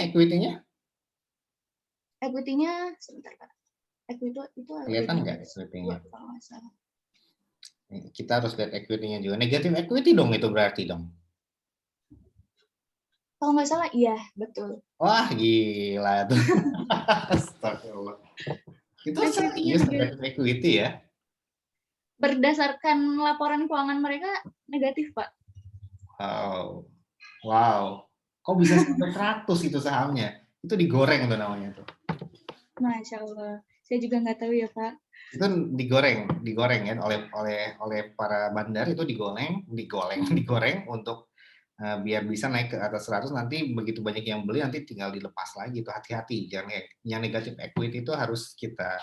sebentar Pak. Equity itu kelihatan nggak equity-nya? Kita harus lihat equity-nya juga. Negatif equity dong itu berarti dong. Kalau nggak salah, iya, betul. Wah, gila tuh. Astagfirullah. Itu Dan serius juga negatif equity ya? berdasarkan laporan keuangan mereka negatif, Pak. Wow. Wow. Kok bisa sampai 100 itu sahamnya? Itu digoreng tuh namanya tuh. Masya Allah. Saya juga nggak tahu ya, Pak. Itu digoreng kan oleh para bandar, itu digoreng untuk biar bisa naik ke atas 100. Nanti begitu banyak yang beli, nanti tinggal dilepas lagi. Itu hati-hati, jangan yang negatif equity itu harus kita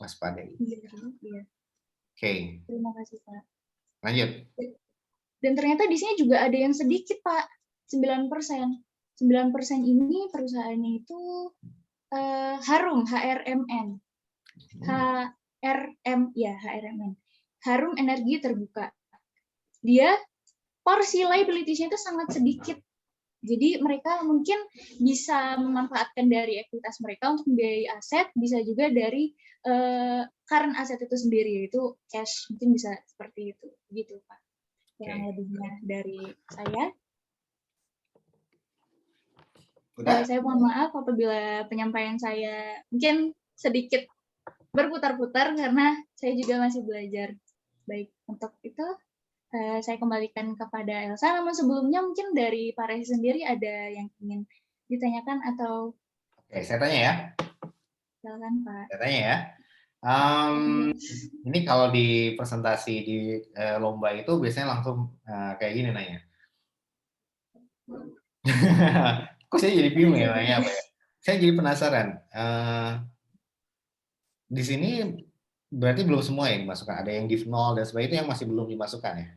waspadai. Iya. Oke, Terima kasih, Pak. lanjut. Dan ternyata di sini juga ada yang sedikit, Pak. 9%. 9% ini perusahaannya itu Harum, HRMN. HRMN. Harum Energi Terbuka. Dia porsi liabilities-nya itu sangat sedikit. Jadi mereka mungkin bisa memanfaatkan dari ekuitas mereka untuk membiayai aset, bisa juga dari current aset itu sendiri, yaitu cash. Mungkin bisa seperti itu, gitu Pak. Kurang lebihnya dari saya. Saya mohon maaf apabila penyampaian saya mungkin sedikit berputar-putar karena saya juga masih belajar. Baik, untuk itu saya kembalikan kepada Elsa. Namun sebelumnya mungkin dari Pak Resi sendiri ada yang ingin ditanyakan atau? Oke, saya tanya ya. Silakan Pak. Saya tanya ya. Ini kalau di presentasi di lomba itu biasanya langsung kayak gini nanya. Kok saya jadi bingung ya nanya apa ya? Saya jadi penasaran. Di sini berarti belum semua yang dimasukkan. Ada yang div 0 dan sebagainya itu yang masih belum dimasukkan ya?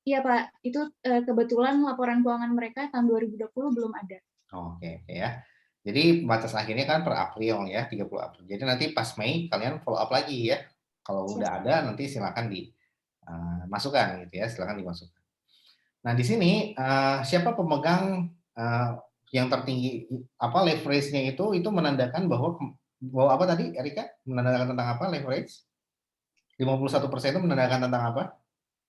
Iya Pak, itu kebetulan laporan keuangan mereka tahun 2020 belum ada. Oke ya. Jadi batas akhirnya kan per April ya, 30 April. Jadi nanti pas Mei kalian follow up lagi ya. Kalau udah ada nanti silakan dimasukkan gitu ya, silakan dimasukkan. Nah, di sini siapa pemegang yang tertinggi apa leverage-nya itu menandakan bahwa apa tadi Erika? Menandakan tentang apa leverage? 51% itu menandakan tentang apa?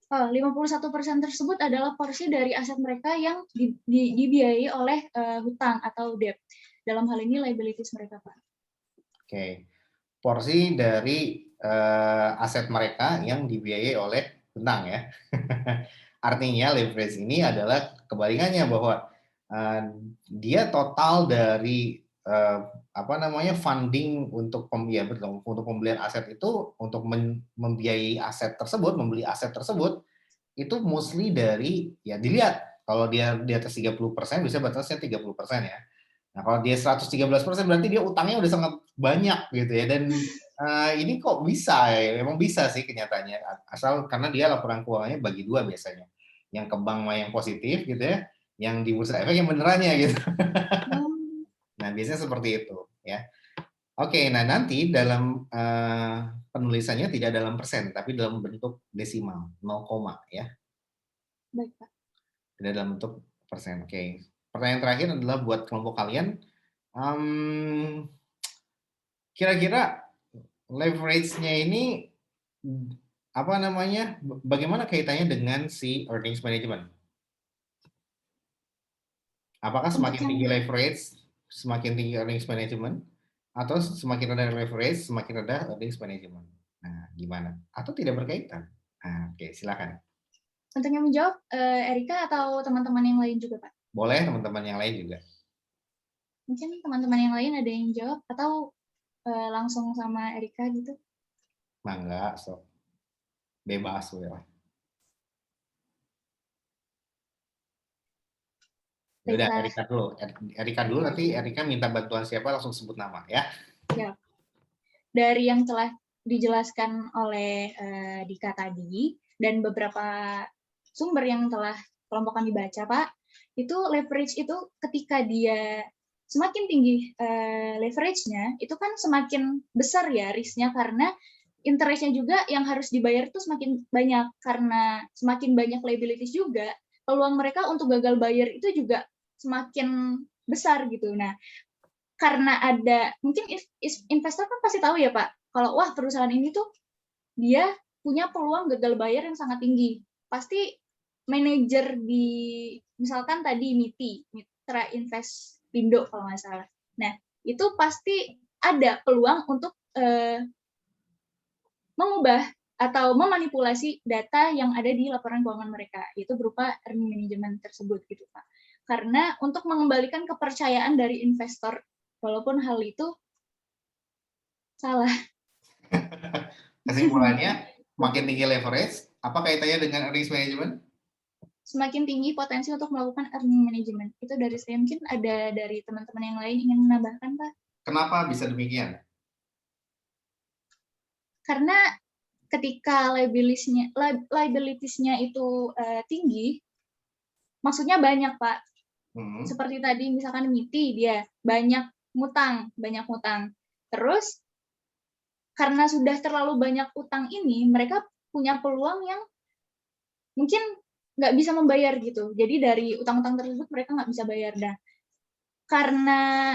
51% tersebut adalah porsi dari aset mereka yang dibiayai oleh hutang atau debt. Dalam hal ini liabilities mereka, Pak. Oke. Porsi dari aset mereka yang dibiayai oleh hutang ya. Artinya leverage ini adalah kebalikannya bahwa dia total dari funding untuk pembelian aset itu untuk membiayai aset tersebut, membeli aset tersebut itu mostly dari ya dilihat kalau dia di atas 30% bisa batasnya 30% ya. Nah, kalau dia 113% berarti dia utangnya udah sangat banyak gitu ya. Dan ini kok bisa ya? Memang bisa sih kenyataannya. Asal karena dia laporan keuangannya bagi dua biasanya. Yang ke bank yang positif gitu ya, yang di bursa efek yang benerannya gitu. Nah, biasanya seperti itu ya. Oke, nah nanti dalam penulisannya tidak dalam persen, tapi dalam bentuk desimal, 0, ya. Baik, Pak. Tidak dalam bentuk persen. Oke. Pertanyaan terakhir adalah buat kelompok kalian. Kira-kira leverage-nya ini bagaimana kaitannya dengan si earnings management? Apakah semakin tinggi leverage, semakin tinggi earnings management, atau semakin rendah leverage, semakin rendah earnings management? Nah, gimana? Atau tidak berkaitan? Nah, oke, silakan. Untuk yang menjawab, Erika atau teman-teman yang lain juga, Pak? Boleh, teman-teman yang lain juga. Mungkin teman-teman yang lain ada yang jawab, atau langsung sama Erika gitu? Mangga, so. Bebas, ya. Ya udah, Erika dulu, nanti Erika minta bantuan siapa langsung sebut nama ya. Ya. Dari yang telah dijelaskan oleh Dika tadi dan beberapa sumber yang telah kelompok kami baca, Pak, itu leverage itu ketika dia semakin tinggi leverage-nya, itu kan semakin besar ya risk-nya karena interest-nya juga yang harus dibayar itu semakin banyak karena semakin banyak liabilities juga, peluang mereka untuk gagal bayar itu juga semakin besar gitu. Nah, karena ada mungkin investor kan pasti tahu ya Pak, kalau wah perusahaan ini tuh dia punya peluang gagal bayar yang sangat tinggi. Pasti manajer di misalkan tadi MITI Mitra Invest Pindo kalau nggak salah. Nah, itu pasti ada peluang untuk mengubah atau memanipulasi data yang ada di laporan keuangan mereka, yaitu berupa earning management tersebut gitu Pak. Karena untuk mengembalikan kepercayaan dari investor, walaupun hal itu salah. Kesimpulannya, makin tinggi leverage, apa kaitannya dengan earnings management? Semakin tinggi potensi untuk melakukan earning management. Itu dari saya, mungkin ada dari teman-teman yang lain ingin menambahkan Pak? Kenapa bisa demikian? Karena ketika liabilities-nya itu tinggi, maksudnya banyak Pak. Seperti tadi misalkan MITI, dia banyak ngutang. Terus karena sudah terlalu banyak utang ini, mereka punya peluang yang mungkin nggak bisa membayar gitu. Jadi dari utang-utang tersebut mereka nggak bisa bayar. Nah, karena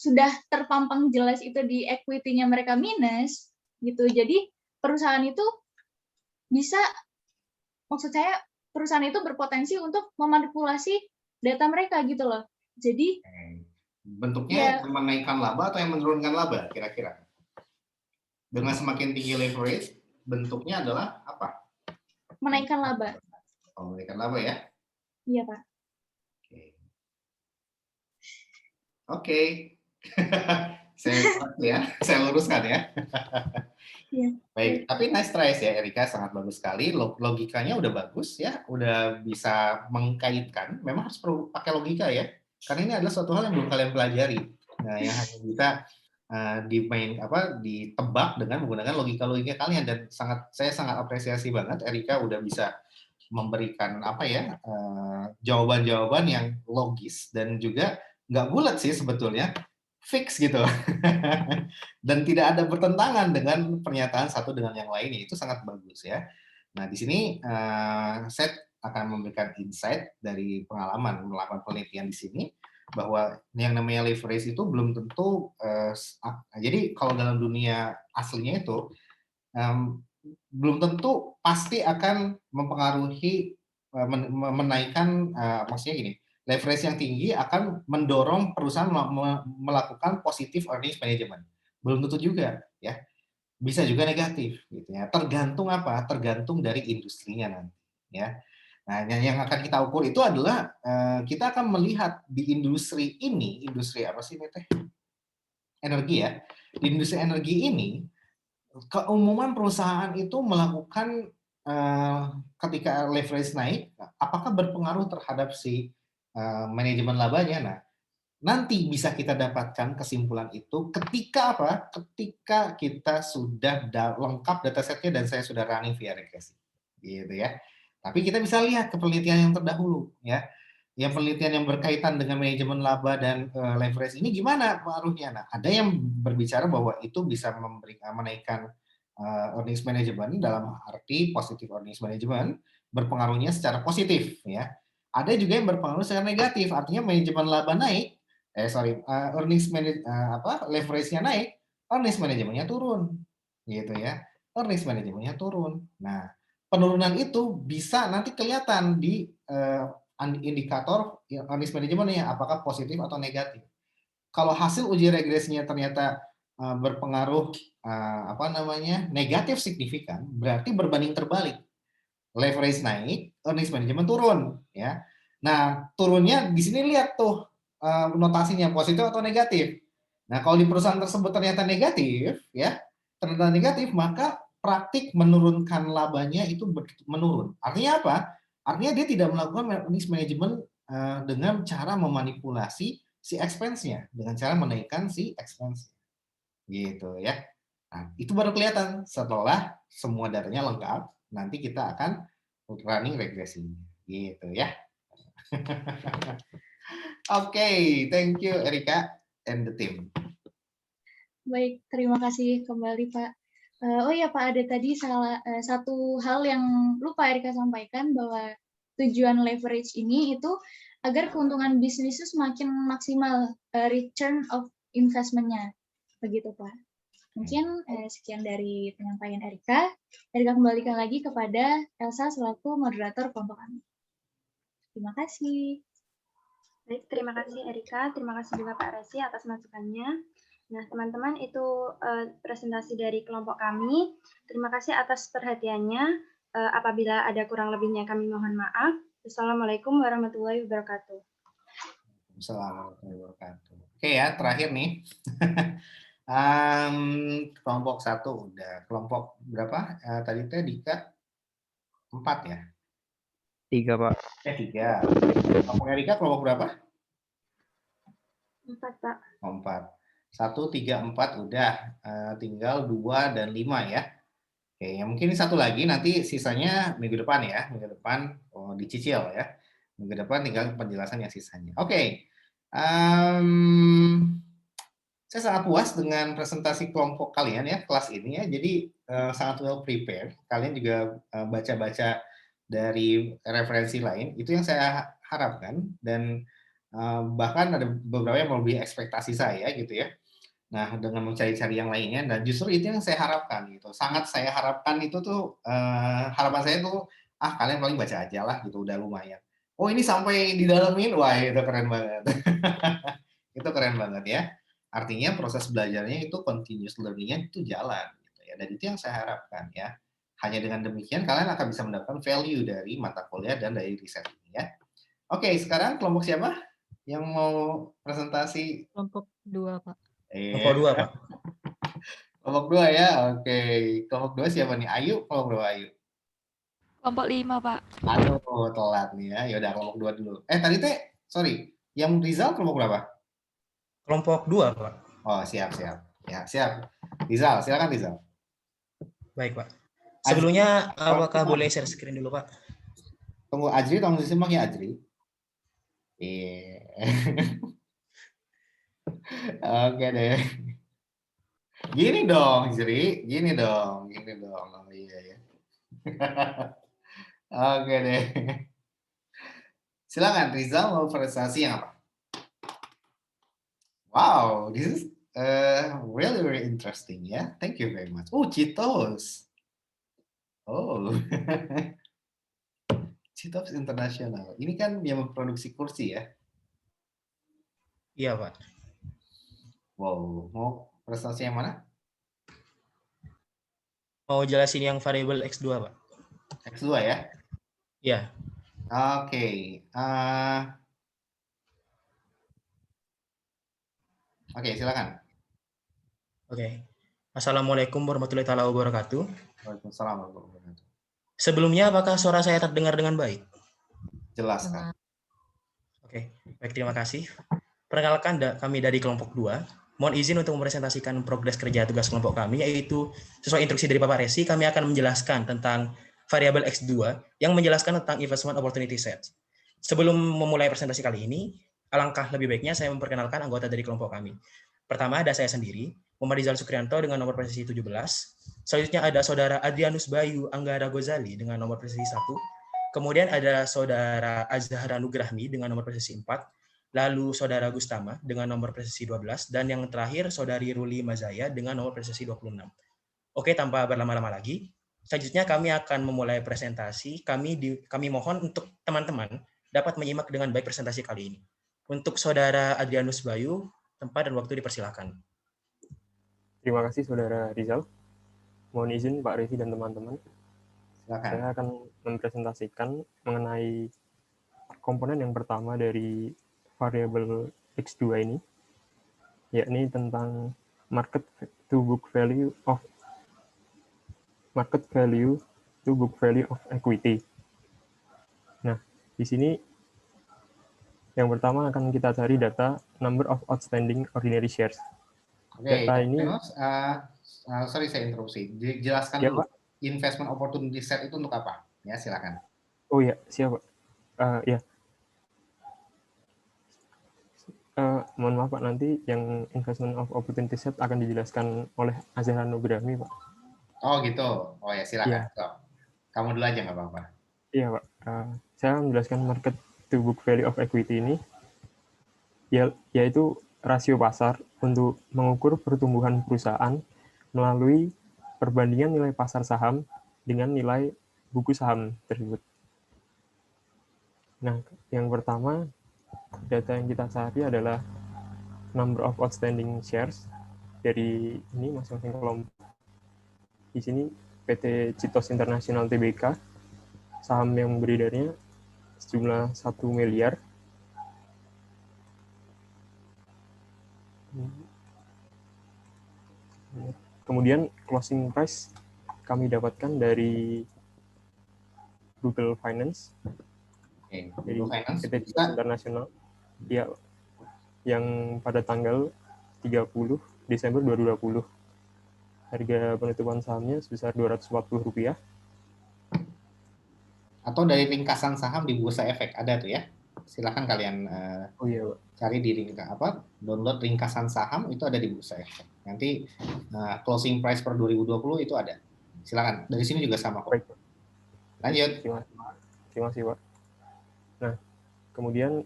sudah terpampang jelas itu di equity-nya mereka minus, gitu. Jadi perusahaan itu bisa, maksud saya perusahaan itu berpotensi untuk memanipulasi data mereka gitu loh. Jadi bentuknya yang menaikkan laba atau yang menurunkan laba kira-kira? Dengan semakin tinggi leverage, bentuknya adalah apa? Menaikkan laba. Oh, menaikkan laba ya? Iya Pak. Oke. Saya luruskan ya. Iya. Baik, tapi nice try ya Erika, sangat bagus sekali. Logikanya udah bagus ya, udah bisa mengkaitkan. Memang harus perlu pakai logika ya, karena ini adalah suatu hal yang belum kalian pelajari. Nah, yang hanya bisa ditebak dengan menggunakan logika-logika kalian, dan saya sangat apresiasi banget Erika udah bisa memberikan jawaban-jawaban yang logis dan juga nggak bulat sih sebetulnya, fix gitu. Dan tidak ada bertentangan dengan pernyataan satu dengan yang lainnya. Itu sangat bagus ya. Nah, di sini saya akan memberikan insight dari pengalaman melakukan penelitian di sini, bahwa yang namanya leverage itu belum tentu jadi kalau dalam dunia aslinya itu belum tentu pasti akan mempengaruhi menaikkan, maksudnya gini, leverage yang tinggi akan mendorong perusahaan melakukan positive earnings management. Belum tentu juga ya. Bisa juga negatif gitu ya. Tergantung apa? Tergantung dari industrinya nanti ya. Nah, yang akan kita ukur itu adalah kita akan melihat di industri ini, industri apa sih Teh? Energi ya. Di industri energi ini keumuman perusahaan itu melakukan ketika leverage naik, apakah berpengaruh terhadap si manajemen labanya? Nah, nanti bisa kita dapatkan kesimpulan itu ketika apa? Ketika kita sudah lengkap datasetnya dan saya sudah running via regresi, gitu ya. Tapi kita bisa lihat ke penelitian yang terdahulu, ya. Yang penelitian yang berkaitan dengan manajemen laba dan leverage ini gimana pengaruhnya? Nah, ada yang berbicara bahwa itu bisa menaikkan earnings management dalam arti positive earnings management, berpengaruhnya secara positif, ya. Ada juga yang berpengaruh secara negatif, artinya manajemen laba naik, leverage-nya naik, earnings manajemennya turun, gitu ya. Earnings manajemennya turun. Nah, penurunan itu bisa nanti kelihatan di indikator earnings manajemennya, apakah positif atau negatif. Kalau hasil uji regresinya ternyata berpengaruh negatif signifikan, berarti berbanding terbalik. Leverage naik, earnings management turun, ya. Nah, turunnya di sini lihat tuh notasinya positif atau negatif. Nah, kalau di perusahaan tersebut ternyata negatif, ya, ternyata negatif, maka praktik menurunkan labanya itu menurun. Artinya apa? Artinya dia tidak melakukan earnings management dengan cara memanipulasi si expense-nya, dengan cara menaikkan si expense. Gitu ya. Nah, itu baru kelihatan setelah semua datanya lengkap, nanti kita akan running regresinya. Gitu ya. Oke, thank you Erika and the team. Baik, terima kasih kembali Pak. Oh ya Pak, ada tadi satu hal yang lupa Erika sampaikan, bahwa tujuan leverage ini itu agar keuntungan bisnis itu semakin maksimal, return of investment-nya. Begitu Pak. Mungkin sekian dari penyampaian Erika. Erika kembalikan lagi kepada Elsa selaku moderator kelompok kami. Terima kasih. Baik, terima kasih Erika, terima kasih juga Pak Resi atas masukannya. Nah, teman-teman, itu presentasi dari kelompok kami. Terima kasih atas perhatiannya. Apabila ada kurang lebihnya kami mohon maaf. Assalamualaikum warahmatullahi wabarakatuh. Assalamualaikum warahmatullahi wabarakatuh. Oke ya, terakhir nih. Kelompok 1 udah. Kelompok berapa? Tadi teh Dika 4 ya? 3, Pak. 3. Kelompok Erika kelompok berapa? 4, Pak. 4. 1, 3, 4 udah. Tinggal 2 dan 5 ya. Oke, yang mungkin ini satu lagi nanti sisanya minggu depan ya. Minggu depan dicicil ya. Minggu depan tinggal penjelasan yang sisanya. Oke. Saya sangat puas dengan presentasi kelompok kalian ya, kelas ini ya. Jadi sangat well prepared. Kalian juga baca-baca dari referensi lain. Itu yang saya harapkan. Dan bahkan ada beberapa yang melebihi ekspektasi saya gitu ya. Nah, dengan mencari-cari yang lainnya, dan justru itu yang saya harapkan gitu. Sangat saya harapkan itu tuh, harapan saya tuh, kalian paling baca aja lah gitu, udah lumayan. Oh ini sampai didalamin, wah itu keren banget. Itu keren banget ya. Artinya proses belajarnya itu continuous learning-nya itu jalan. Gitu ya. Dan itu yang saya harapkan ya. Hanya dengan demikian kalian akan bisa mendapatkan value dari mata kuliah dan dari riset ini ya. Oke, sekarang kelompok siapa yang mau presentasi? Kelompok 2, Pak. Kelompok 2, Pak. Kelompok 2 ya, oke. Kelompok 2 siapa nih? Ayu, kelompok berapa Ayu? Kelompok 5, Pak. Aduh, telat nih ya. Yaudah, kelompok 2 dulu. Tadi teh, sorry. Yang Rizal kelompok berapa? Kelompok 2, Pak. Oh, siap. Ya, siap. Rizal, silakan Rizal. Baik, Pak. Sebelumnya, apakah boleh share screen dulu, Pak? Tunggu, Ajri, tolong disimak ya, Ajri. Iya. Oke deh. Gini dong, Ajri. Gini dong. Oh, iya ya. Oke deh. Silakan, Rizal mau presentasi yang apa? Wow, this is really very interesting ya. Thank you very much. Oh, Cheetos. Oh, Cheetos International. Ini kan yang memproduksi kursi ya? Iya, Pak. Wow, mau presentasi yang mana? Mau jelasin yang variabel X2, Pak. X2 ya? Iya. Oke. Oke, silakan. Oke. Assalamualaikum warahmatullahi wabarakatuh. Waalaikumsalam warahmatullahi wabarakatuh. Sebelumnya, apakah suara saya terdengar dengan baik? Jelas kan? Oke, baik, terima kasih. Perkenalkan kami dari kelompok 2. Mohon izin untuk mempresentasikan progres kerja tugas kelompok kami, yaitu sesuai instruksi dari Bapak Resi, kami akan menjelaskan tentang variabel X2 yang menjelaskan tentang investment opportunity set. Sebelum memulai presentasi kali ini, alangkah lebih baiknya saya memperkenalkan anggota dari kelompok kami. Pertama ada saya sendiri, Muhammad Rizal Sukrianto dengan nomor presisi 17. Selanjutnya ada saudara Adrianus Bayu Anggara Gozali dengan nomor presisi 1. Kemudian ada saudara Azhara Nugrahmi dengan nomor presisi 4. Lalu saudara Gustama dengan nomor presisi 12. Dan yang terakhir saudari Ruli Mazaya dengan nomor presisi 26. Oke, tanpa berlama-lama lagi, selanjutnya kami akan memulai presentasi. Kami mohon untuk teman-teman dapat menyimak dengan baik presentasi kali ini. Untuk saudara Adrianus Bayu, tempat dan waktu dipersilakan. Terima kasih saudara Rizal. Mohon izin Pak Revi dan teman-teman. Saya akan mempresentasikan mengenai komponen yang pertama dari variabel X2 ini, yakni tentang market value to book value of equity. Nah, di sini yang pertama akan kita cari data number of outstanding ordinary shares. Oke, data ini sorry saya interupsi. Jelaskan ya, dulu. Pak. Investment opportunity set itu untuk apa? Ya, silakan. Oh ya, siap, Pak. Ya. Mohon maaf Pak, nanti yang investment of opportunity set akan dijelaskan oleh Azhara Nugrahmi, Pak. Oh gitu. Oh ya, silakan. Ya. Kamu dulu aja nggak apa-apa. Iya Pak. Saya menjelaskan market to book value of equity ini, yaitu rasio pasar untuk mengukur pertumbuhan perusahaan melalui perbandingan nilai pasar saham dengan nilai buku saham tersebut. Nah, yang pertama data yang kita cari adalah number of outstanding shares dari ini masing-masing kelompok. Di sini PT Citos International Tbk, saham yang beredarnya sejumlah 1 miliar. Kemudian closing price kami dapatkan dari Google Finance, dari Google Finance PT Citos International, ya, yang pada tanggal 30 Desember 2020. Harga penutupan sahamnya sebesar Rp240. Atau dari ringkasan saham di Bursa Efek, ada tuh ya. Silakan kalian cari di download ringkasan saham, itu ada di Bursa Efek. Nanti closing price per 2020 itu ada. Silakan. Dari sini juga sama kok. Lanjut. Terima kasih, Pak. Nah, kemudian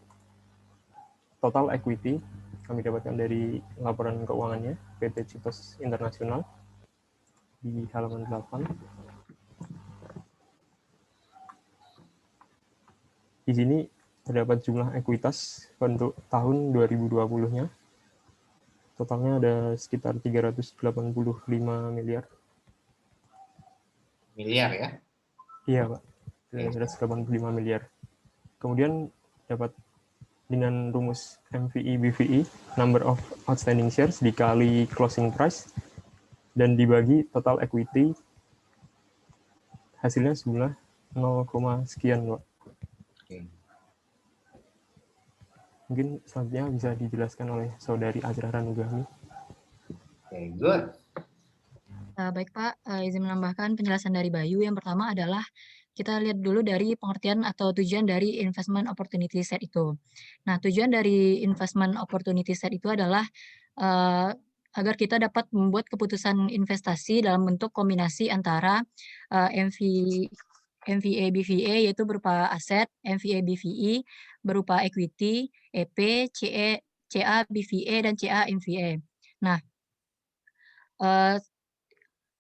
total equity kami dapatkan dari laporan keuangannya PT Citos International di halaman 8. Di sini terdapat jumlah ekuitas untuk tahun 2020-nya. Totalnya ada sekitar 385 miliar. Miliar ya? Iya, Pak. 385 miliar. Kemudian dapat dengan rumus MVI/BVI, number of outstanding shares dikali closing price, dan dibagi total equity, hasilnya sejumlah 0, sekian, Pak. Mungkin selanjutnya bisa dijelaskan oleh Saudari Azra Ranugami. Good. Baik Pak, izin menambahkan penjelasan dari Bayu. Yang pertama adalah kita lihat dulu dari pengertian atau tujuan dari investment opportunity set itu. Nah, tujuan dari investment opportunity set itu adalah agar kita dapat membuat keputusan investasi dalam bentuk kombinasi antara MVA/BVA yaitu berupa aset, MVA/BVI berupa equity, EP, CE, CA/BVA, dan CA/MVA. Nah,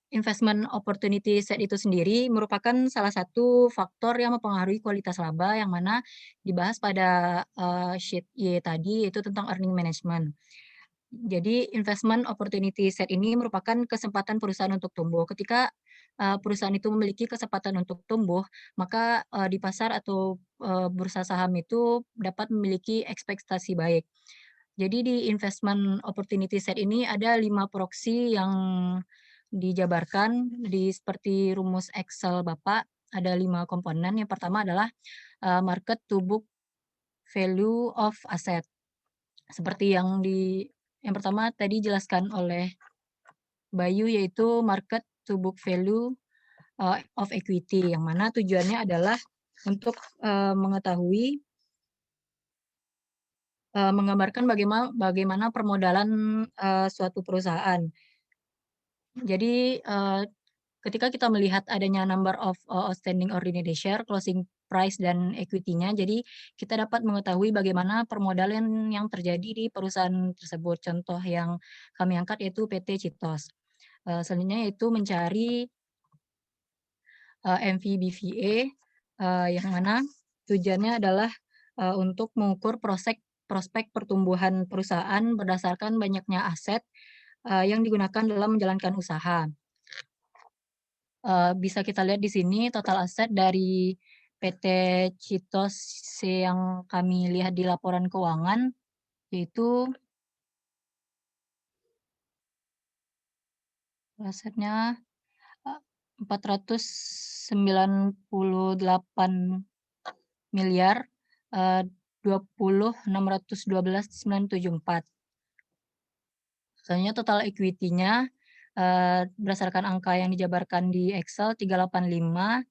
investment opportunity set itu sendiri merupakan salah satu faktor yang mempengaruhi kualitas laba yang mana dibahas pada sheet Y tadi, yaitu tentang earning management. Jadi investment opportunity set ini merupakan kesempatan perusahaan untuk tumbuh. Ketika perusahaan itu memiliki kesempatan untuk tumbuh, maka di pasar atau bursa saham itu dapat memiliki ekspektasi baik. Jadi di investment opportunity set ini ada 5 proksi yang dijabarkan seperti rumus Excel Bapak, ada 5 komponen. Yang pertama adalah market to book value of asset. Seperti yang pertama tadi dijelaskan oleh Bayu, yaitu market to book value of equity, yang mana tujuannya adalah untuk mengetahui menggambarkan bagaimana permodalan suatu perusahaan. Jadi ketika kita melihat adanya number of outstanding ordinary share, closing price, dan equity-nya, jadi kita dapat mengetahui bagaimana permodalan yang terjadi di perusahaan tersebut. Contoh yang kami angkat yaitu PT Citos. Selanjutnya yaitu mencari MV/BVA, yang mana tujuannya adalah untuk mengukur prospek pertumbuhan perusahaan berdasarkan banyaknya aset yang digunakan dalam menjalankan usaha. Bisa kita lihat di sini total aset dari PT Citos yang kami lihat di laporan keuangan, yaitu asetnya 498 miliar 20.612.974. Selanjutnya total equity-nya berdasarkan angka yang dijabarkan di Excel 385,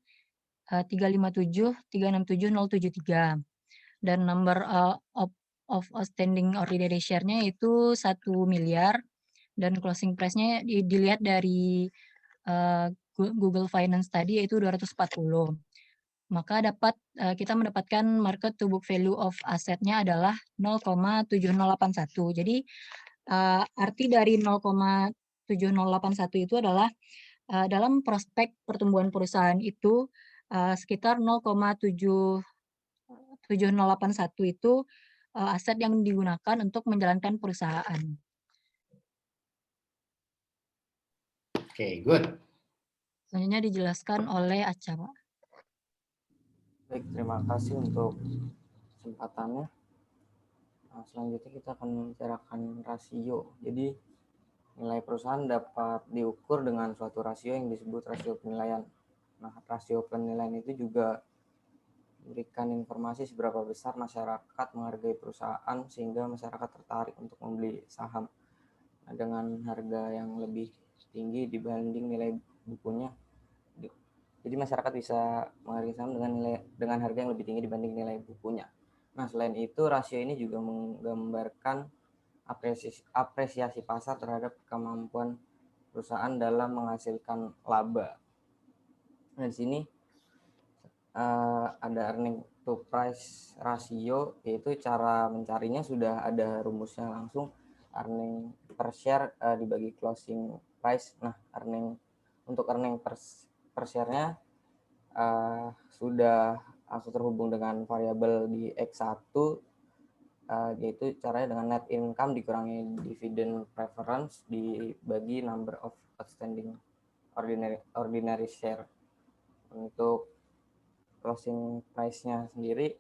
357, 367, 073. Dan number of outstanding ordinary share-nya itu 1 miliar, dan closing price-nya dilihat dari Google Finance tadi yaitu 240. Maka kita mendapatkan market to book value of asset-nya adalah 0,7081. Jadi arti dari 0,7081 itu adalah dalam prospek pertumbuhan perusahaan itu sekitar 0,7081 itu aset yang digunakan untuk menjalankan perusahaan. Oke, good. Selanjutnya dijelaskan oleh Acha, Pak. Baik, terima kasih untuk kesempatannya. Nah, selanjutnya kita akan membicarakan rasio. Jadi, nilai perusahaan dapat diukur dengan suatu rasio yang disebut rasio penilaian. Nah, rasio penilaian itu juga memberikan informasi seberapa besar masyarakat menghargai perusahaan sehingga masyarakat tertarik untuk membeli saham. Nah, dengan harga yang lebih tinggi dibanding nilai bukunya, jadi masyarakat bisa menghargai saham dengan harga yang lebih tinggi dibanding nilai bukunya. Nah, selain itu rasio ini juga menggambarkan apresiasi pasar terhadap kemampuan perusahaan dalam menghasilkan laba. Nah, di sini ada earning to price ratio, yaitu cara mencarinya sudah ada rumusnya langsung. Earning per share dibagi closing price. Nah, untuk earning per share-nya sudah langsung terhubung dengan variabel di X1, yaitu caranya dengan net income dikurangi dividend preference dibagi number of outstanding ordinary share. Untuk closing price-nya sendiri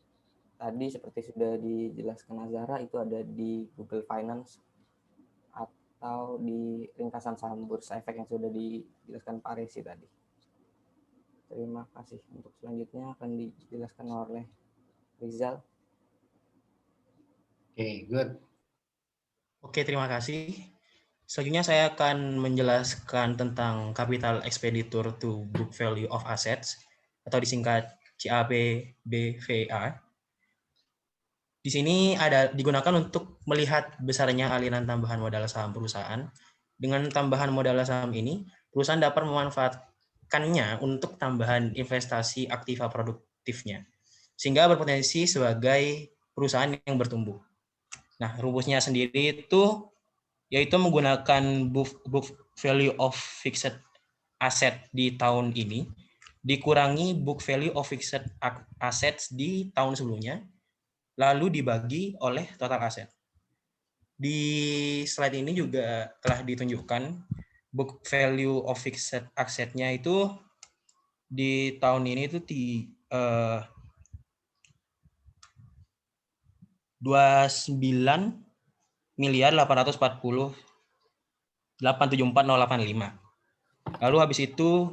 tadi seperti sudah dijelaskan Azhara, itu ada di Google Finance atau di ringkasan saham Bursa Efek yang sudah dijelaskan Pak Resi tadi. Terima kasih. Untuk selanjutnya akan dijelaskan oleh Rizal. Oke, good. Oke, terima kasih. Selanjutnya saya akan menjelaskan tentang capital expenditure to book value of assets atau disingkat CAPBVA. Di sini digunakan untuk melihat besarnya aliran tambahan modal saham perusahaan. Dengan tambahan modal saham ini, perusahaan dapat memanfaatkannya untuk tambahan investasi aktiva produktifnya, sehingga berpotensi sebagai perusahaan yang bertumbuh. Nah, rumusnya sendiri itu yaitu menggunakan book value of fixed asset di tahun ini dikurangi book value of fixed assets di tahun sebelumnya, lalu dibagi oleh total aset. Di slide ini juga telah ditunjukkan book value of fixed asset-nya itu di tahun ini itu di 29.840.874.085. Lalu habis itu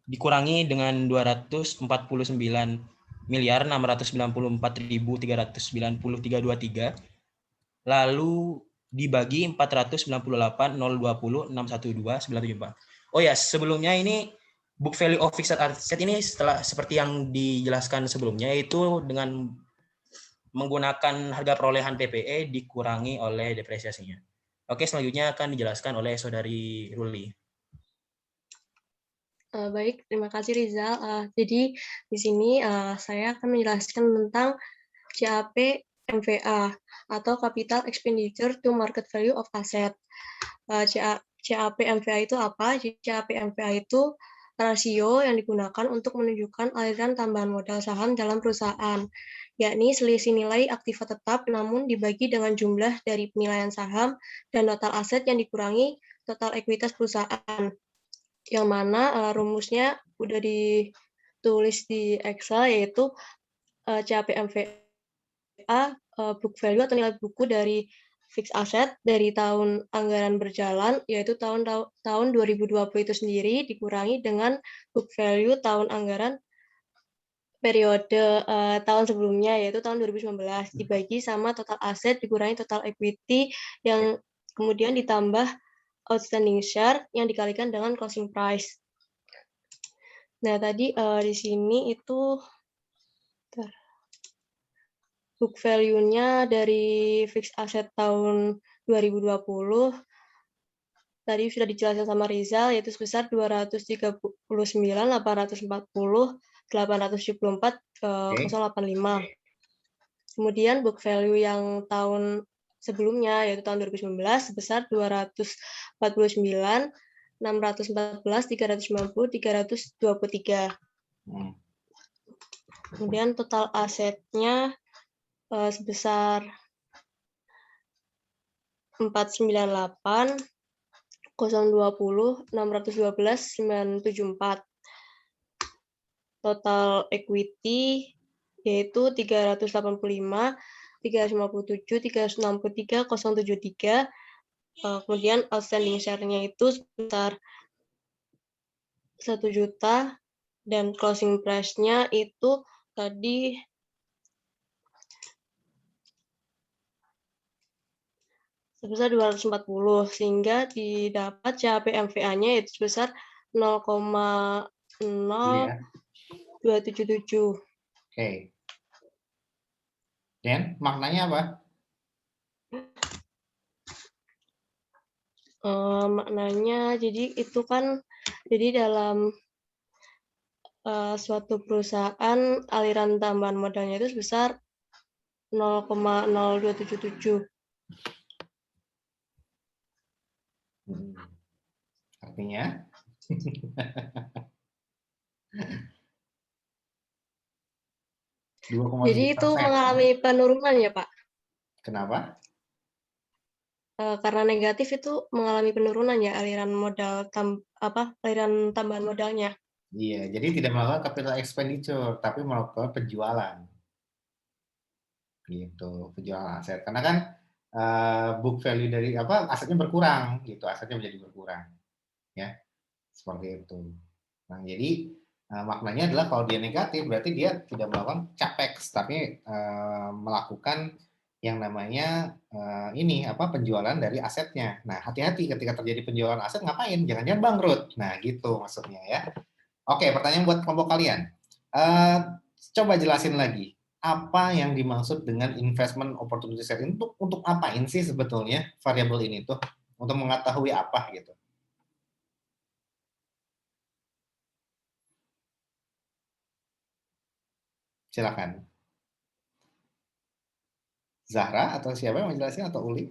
dikurangi dengan 249.694.393.23, lalu dibagi 498.020.612.974. Oh ya, sebelumnya ini book value of fixed asset ini seperti yang dijelaskan sebelumnya, itu dengan menggunakan harga perolehan PPE dikurangi oleh depresiasinya. Oke, selanjutnya akan dijelaskan oleh Saudari Ruli. Baik, terima kasih Rizal. Jadi di sini saya akan menjelaskan tentang CAP MVA atau Capital Expenditure to Market Value of Asset. CAP MVA itu apa? CAP MVA itu rasio yang digunakan untuk menunjukkan aliran tambahan modal saham dalam perusahaan, yakni selisih nilai aktiva tetap namun dibagi dengan jumlah dari penilaian saham dan total aset yang dikurangi total ekuitas perusahaan. Yang mana rumusnya udah ditulis di Excel, yaitu CAP MVA book value atau nilai buku dari fixed asset dari tahun anggaran berjalan, yaitu tahun 2020 itu sendiri dikurangi dengan book value tahun anggaran periode tahun sebelumnya, yaitu tahun 2019, dibagi sama total aset dikurangi total equity yang kemudian ditambah outstanding share yang dikalikan dengan closing price. Nah, tadi di sini itu book value-nya dari fixed asset tahun 2020 tadi sudah dijelaskan sama Rizal, yaitu sebesar 239.840.874.085. Kemudian book value yang tahun sebelumnya, yaitu tahun 2019, sebesar 249.614.390.323. Kemudian total asetnya sebesar 498 020 612 974. Total equity yaitu 385 357 363 073. Kemudian outstanding share-nya itu sebesar 1 juta dan closing price-nya itu tadi sebesar 240, sehingga didapat CAPMVA-nya yaitu sebesar 0,0277. Oke. Dan maknanya apa? Maknanya jadi itu kan jadi dalam suatu perusahaan aliran tambahan modalnya itu sebesar 0,0277. Artinya? Jadi itu mengalami penurunan ya, Pak? Kenapa? Karena negatif itu mengalami penurunan ya aliran modal aliran tambahan modalnya. Iya, jadi tidak melakukan capital expenditure, tapi melakukan penjualan. Gitu, penjualan aset. Karena kan book value dari asetnya berkurang, gitu, asetnya menjadi berkurang, ya, seperti itu. Nah, jadi maknanya adalah kalau dia negatif berarti dia tidak melakukan capex, tapi melakukan yang namanya penjualan dari asetnya. Nah, hati-hati ketika terjadi penjualan aset, ngapain? Jangan-jangan bangkrut. Nah, gitu maksudnya ya. Oke, pertanyaan buat kelompok kalian. Coba jelasin lagi, apa yang dimaksud dengan investment opportunity set? Untuk apain sih sebetulnya variabel ini tuh? Untuk mengetahui apa gitu? Silakan. Zahra atau siapa yang mau jelasin atau Uli?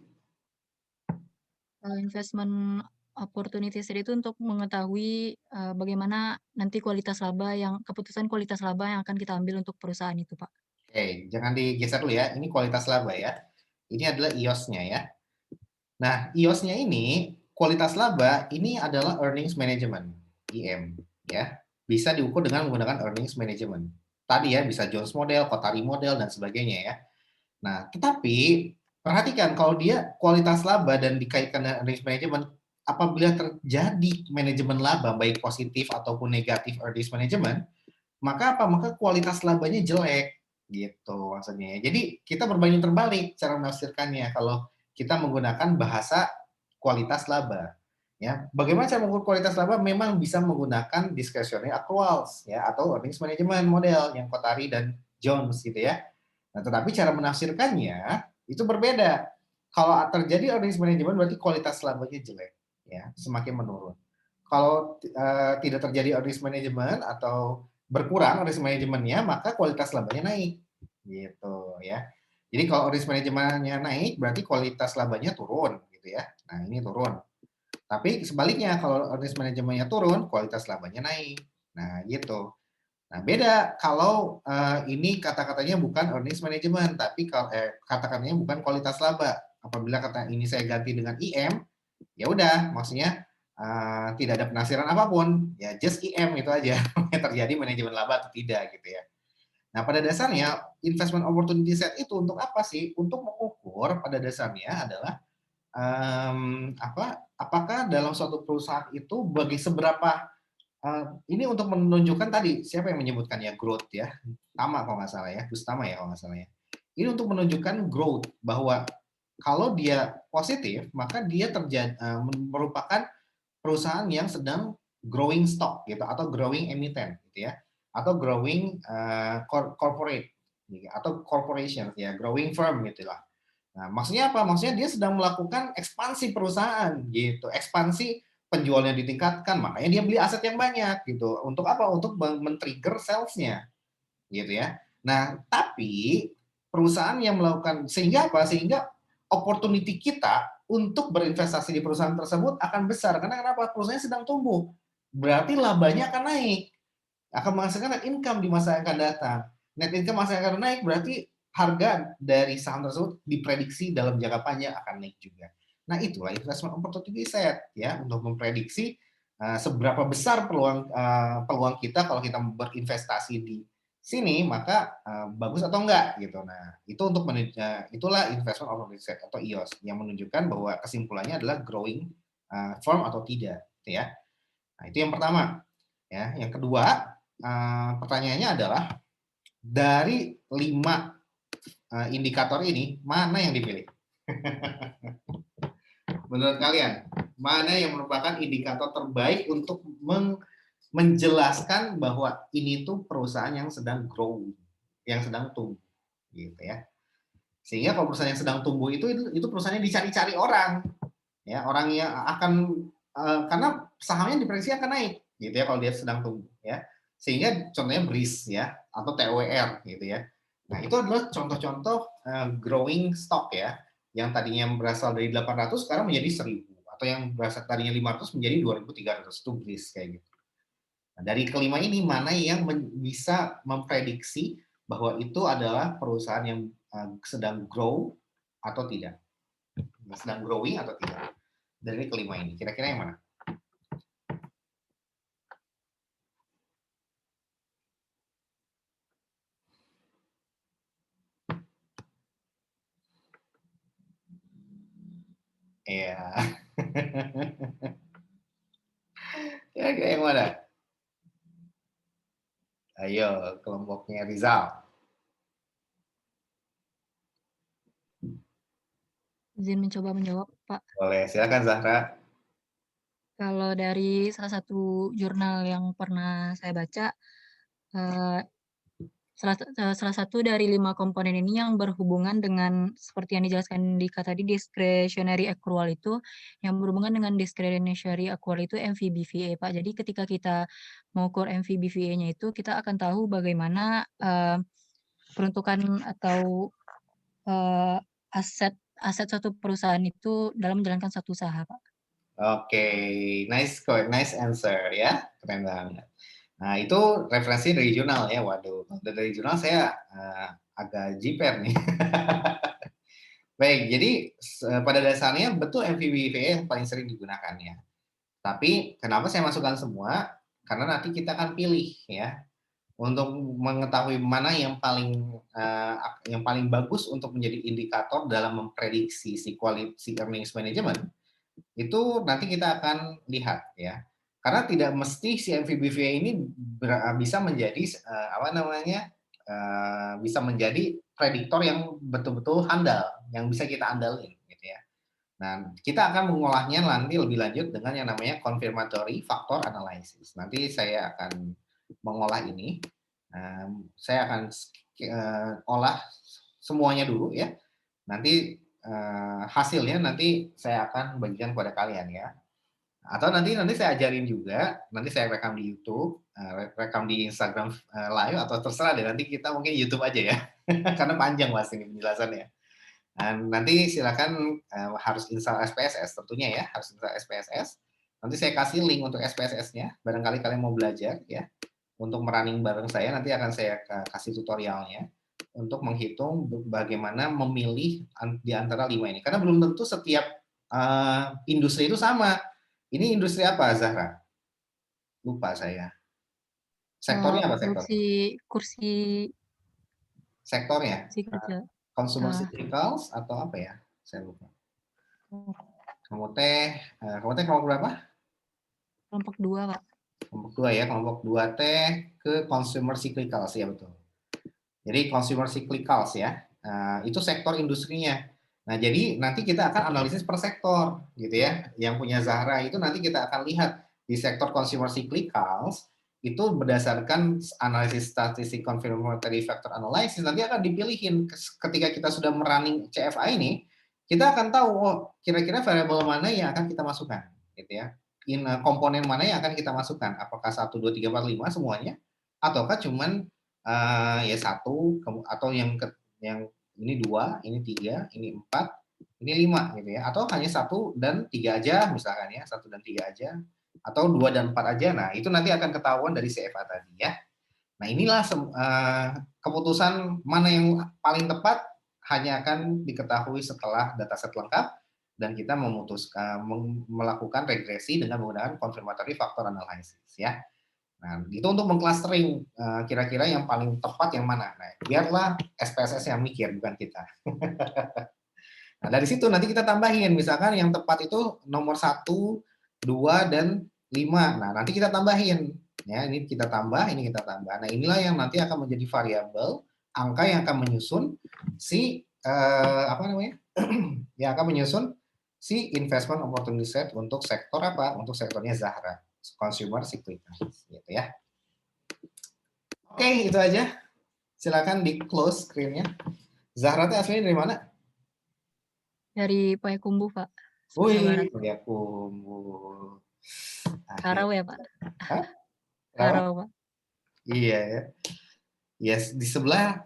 Investment opportunity set itu untuk mengetahui bagaimana nanti keputusan kualitas laba yang akan kita ambil untuk perusahaan itu, Pak. Oke, jangan digeser dulu ya. Ini kualitas laba ya. Ini adalah IOS-nya ya. Nah, IOS-nya ini, kualitas laba ini adalah earnings management, IM ya. Bisa diukur dengan menggunakan earnings management. Tadi ya, bisa Jones model, Kotari model dan sebagainya ya. Nah, tetapi perhatikan kalau dia kualitas laba dan dikaitkan dengan earnings management, apabila terjadi manajemen laba baik positif ataupun negatif earnings management, maka Maka kualitas labanya jelek gitu maksudnya. Jadi kita berbanding terbalik cara menafsirkannya kalau kita menggunakan bahasa kualitas laba. Ya, bagaimana cara mengukur kualitas laba? Memang bisa menggunakan discretionary accruals ya atau earnings management model yang Kotari dan Jones gitu ya. Nah, tetapi cara menafsirkannya itu berbeda. Kalau terjadi earnings management berarti kualitas labanya jelek, ya, semakin menurun. Kalau tidak terjadi earnings management atau berkurang earnings manajemennya, maka kualitas labanya naik, gitu ya. Jadi kalau earnings manajemennya naik, berarti kualitas labanya turun, gitu ya. Nah, ini turun. Tapi sebaliknya, kalau earnings manajemennya turun, kualitas labanya naik. Nah, gitu. Nah, beda kalau ini kata-katanya bukan earnings management, tapi kata-katanya bukan kualitas laba. Apabila kata ini saya ganti dengan IM, ya udah, maksudnya tidak ada penafsiran apapun, ya just IM itu aja, yang terjadi manajemen laba atau tidak gitu ya. Nah, pada dasarnya investment opportunity set itu untuk apa sih? Untuk mengukur pada dasarnya adalah apakah dalam suatu perusahaan itu seberapa ini untuk menunjukkan tadi siapa yang menyebutkan ya growth ya, Tama kalau nggak salah ya, Gustama ya kalau nggak salah ya. Ini untuk menunjukkan growth bahwa kalau dia positif maka dia merupakan perusahaan yang sedang growing stock gitu atau growing emiten gitu ya, atau growing corporate gitu, atau corporation ya, growing firm gitulah. Nah, maksudnya apa? Maksudnya dia sedang melakukan ekspansi perusahaan gitu, ekspansi penjualnya ditingkatkan, makanya dia beli aset yang banyak gitu. Untuk apa? Untuk men-trigger sales-nya gitu ya. Nah, tapi perusahaan yang melakukan sehingga apa? Sehingga opportunity kita untuk berinvestasi di perusahaan tersebut akan besar. Karena kenapa? Perusahaannya sedang tumbuh. Berarti labanya akan naik. Akan menghasilkan net income di masa yang akan datang. Net income masa yang akan naik berarti harga dari saham tersebut diprediksi dalam jangka panjang akan naik juga. Nah, itulah investment opportunity set ya, untuk memprediksi seberapa besar peluang kita kalau kita berinvestasi di sini, maka bagus atau enggak gitu. Nah, itu untuk itulah investment opportunity set atau IOS yang menunjukkan bahwa kesimpulannya adalah growing firm atau tidak, gitu ya. Nah, itu yang pertama. Ya, yang kedua, pertanyaannya adalah dari 5 indikator ini mana yang dipilih? Menurut kalian, mana yang merupakan indikator terbaik untuk menjelaskan bahwa ini tuh perusahaan yang sedang grow, yang sedang tumbuh, gitu ya. Sehingga kalau perusahaan yang sedang tumbuh itu perusahaan yang dicari-cari orang, ya, orang yang akan karena sahamnya diprediksi akan naik, gitu ya, kalau dia sedang tumbuh, ya. Sehingga contohnya BRIS ya, atau TWR, gitu ya. Nah, itu adalah contoh-contoh growing stock ya, yang tadinya berasal dari 800 sekarang menjadi 1000, atau yang berasal tadinya 500 menjadi 2300, itu BRIS kayak gitu. Nah, dari kelima ini mana yang bisa memprediksi bahwa itu adalah perusahaan yang sedang grow atau tidak, sedang growing atau tidak? Dari kelima ini, kira-kira yang mana? Iya. Kira-kira yang mana? Ayo, kelompoknya Rizal. Izin mencoba menjawab, Pak. Boleh, silakan Zahra. Kalau dari salah satu jurnal yang pernah saya baca, salah satu dari 5 komponen ini yang berhubungan dengan seperti yang dijelaskan Dika tadi, discretionary accrual itu, yang berhubungan dengan discretionary accrual itu MVBVA, Pak. Jadi ketika kita mengukur MVBVA-nya itu, kita akan tahu bagaimana peruntukan atau aset suatu perusahaan itu dalam menjalankan satu usaha, Pak. Oke, nice answer ya, keren banget. Nah, itu referensi dari jurnal ya, waduh. Dari jurnal saya agak jiper nih. Baik, jadi pada dasarnya betul MVBVA yang paling sering digunakan ya. Tapi kenapa saya masukkan semua? Karena nanti kita akan pilih ya, untuk mengetahui mana yang paling bagus untuk menjadi indikator dalam memprediksi si earnings management. Itu nanti kita akan lihat ya, karena tidak mesti si MVBVA ini bisa menjadi bisa menjadi prediktor yang betul-betul handal, yang bisa kita andalin gitu ya. Nah, kita akan mengolahnya nanti lebih lanjut dengan yang namanya confirmatory factor analysis. Nanti saya akan mengolah ini, saya akan olah semuanya dulu ya. Nanti hasilnya nanti saya akan bagikan kepada kalian ya. Atau nanti saya ajarin juga, nanti saya rekam di YouTube, rekam di Instagram live, atau terserah deh, nanti kita mungkin YouTube aja ya, karena panjang pasti ini penjelasannya. Dan nanti silakan harus install SPSS tentunya ya, harus install SPSS. Nanti saya kasih link untuk SPSS-nya, barangkali kalian mau belajar ya, untuk merunning bareng saya, nanti akan saya kasih tutorialnya untuk menghitung bagaimana memilih di antara 5 ini. Karena belum tentu setiap industri itu sama. Ini industri apa, Zahra? Lupa saya. Sektornya apa sektor? Kursi sektornya? Consumer cyclicals atau apa ya? Saya lupa. Kamu teh kelompok berapa? Kelompok 2, Pak. Kelompok 2 ya, kelompok 2 teh ke consumer cyclicals ya, betul. Jadi consumer cyclicals ya, itu sektor industrinya. Nah, jadi nanti kita akan analisis per sektor gitu ya. Yang punya Zahra itu nanti kita akan lihat di sektor consumer cyclicals itu berdasarkan analisis statistik confirmatory factor analysis, nanti akan dipilihin ketika kita sudah merunning CFA ini, kita akan tahu kira-kira variabel mana yang akan kita masukkan gitu ya. Komponen mana yang akan kita masukkan, apakah 1, 2, 3, 4, 5 semuanya, ataukah cuman ya 1, atau yang ini 2, ini 3, ini 4, ini 5 gitu ya, atau hanya 1 dan 3 aja misalkan ya, 1 dan 3 aja, atau 2 dan 4 aja. Nah, itu nanti akan ketahuan dari CFA tadi ya. Nah, inilah keputusan mana yang paling tepat hanya akan diketahui setelah dataset lengkap dan kita memutuskan melakukan regresi dengan menggunakan confirmatory factor analysis ya. Nah, itu untuk mengclustering kira-kira yang paling tepat yang mana. Nah, biarlah SPSS yang mikir, bukan kita. Nah, dari situ nanti kita tambahin, misalkan yang tepat itu nomor 1, 2, dan 5. Nah, nanti kita tambahin. Ya, ini kita tambah, ini kita tambah. Nah, inilah yang nanti akan menjadi variabel angka yang akan menyusun si yang akan menyusun si investment opportunity set untuk sektor apa? Untuk sektornya Zahra, consumer cyclicals, gitu ya. Oke, itu aja. Silakan di close screen-nya. Zahra itu aslinya dari mana? Dari Payakumbuh, Pak. Wih, Sumatera Barat. Payakumbuh. Karau ya, Pak? Hah? Karau, Pak. Iya ya. Yes, di sebelah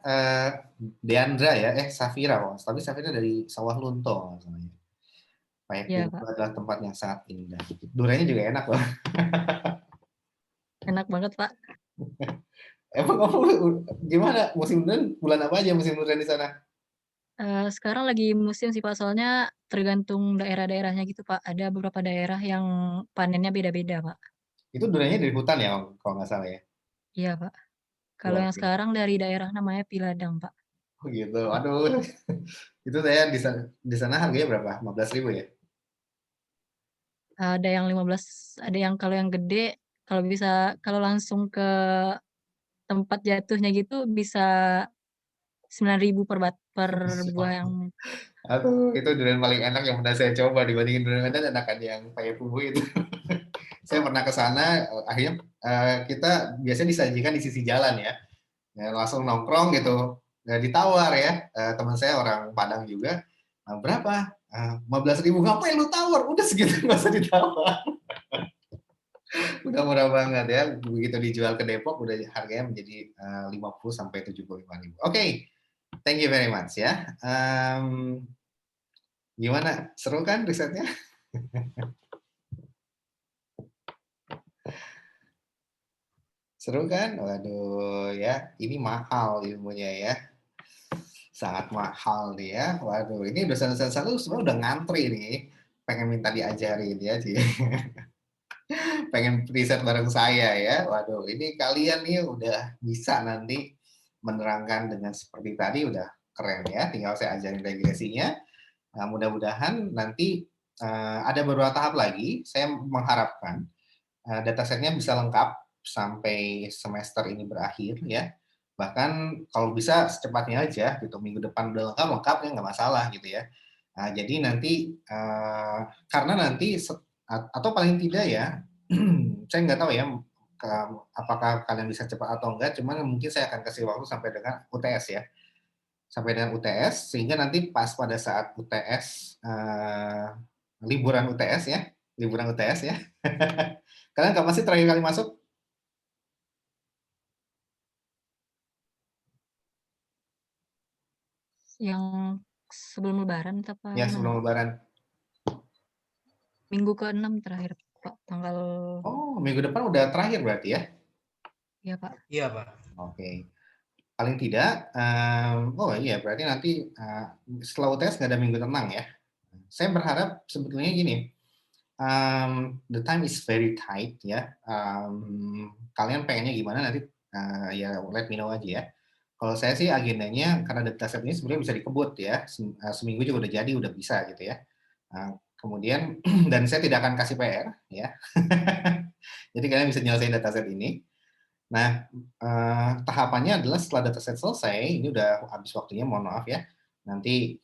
Deandra ya, Safira, tapi Safira dari Sawah Lunto namanya. Iya, Payakumbuh Pak. adalah tempat yang sangat indah. Duranya juga enak loh. Enak banget, Pak. Emang kamu gimana musim durian? Bulan apa aja musim durian di sana? Sekarang lagi musim sih, Pak, soalnya tergantung daerah-daerahnya gitu, Pak. Ada beberapa daerah yang panennya beda-beda, Pak. Itu duriannya dari hutan ya, kalau nggak salah ya? Iya, Pak. Kalau yang sekarang dari daerah namanya Piladang, Pak. Oh gitu, aduh. Itu saya di sana harganya berapa? 15.000 ya? Ada yang 15, ada yang kalau yang gede, kalau langsung ke tempat jatuhnya gitu bisa 9.000 per buah yang. Aduh, itu durian paling enak yang pernah saya coba dibandingin durian Medan, enakan yang Payakumbuh itu. Saya pernah ke sana, akhirnya kita biasanya disajikan di sisi jalan ya. Langsung nongkrong gitu, ditawar ya. Teman saya orang Padang juga, berapa? 15.000, ngapain lu tawar? Udah segitu nggak usah ditawar. Udah murah banget ya. Begitu dijual ke Depok, udah harganya menjadi 50 sampai 75.000. Oke, thank you very much ya. Gimana? Seru kan risetnya? Seru kan? Waduh ya, ini mahal ilmunya ya. Sangat mahal nih ya. Waduh, ini dosen-dosen satu semua udah ngantri nih. Pengen minta diajarin ya, Ci. Pengen riset bareng saya ya. Waduh, ini kalian nih udah bisa nanti menerangkan dengan seperti tadi, udah keren ya. Tinggal saya ajarin regresinya. Nah, mudah-mudahan nanti ada beberapa tahap lagi. Saya mengharapkan datasetnya bisa lengkap sampai semester ini berakhir ya. Bahkan kalau bisa secepatnya aja gitu, minggu depan udah lengkap ya nggak masalah gitu ya. Nah, jadi nanti karena nanti atau paling tidak ya, saya nggak tahu ya apakah kalian bisa cepat atau enggak, cuman mungkin saya akan kasih waktu sampai dengan UTS ya. Sampai dengan UTS, sehingga nanti pas pada saat UTS, liburan UTS ya, kalian kapan sih terakhir kali masuk? Yang sebelum Lebaran apa? Ya, sebelum Lebaran. Minggu ke-6 terakhir, Pak. Tanggal. Oh, minggu depan udah terakhir berarti ya? Iya, Pak. Iya, Pak. Oke. Paling tidak, oh iya berarti nanti setelah UTS nggak ada minggu tenang ya. Saya berharap sebetulnya gini, the time is very tight ya. Kalian pengennya gimana nanti ya let me know aja ya. Kalau saya sih agendanya karena dataset ini sebenarnya bisa dikebut ya, seminggu juga udah jadi, udah bisa gitu ya. Kemudian dan saya tidak akan kasih PR ya. Jadi kalian bisa nyelesain dataset ini. Nah, tahapannya adalah setelah dataset selesai, ini udah habis waktunya, mohon maaf ya. Nanti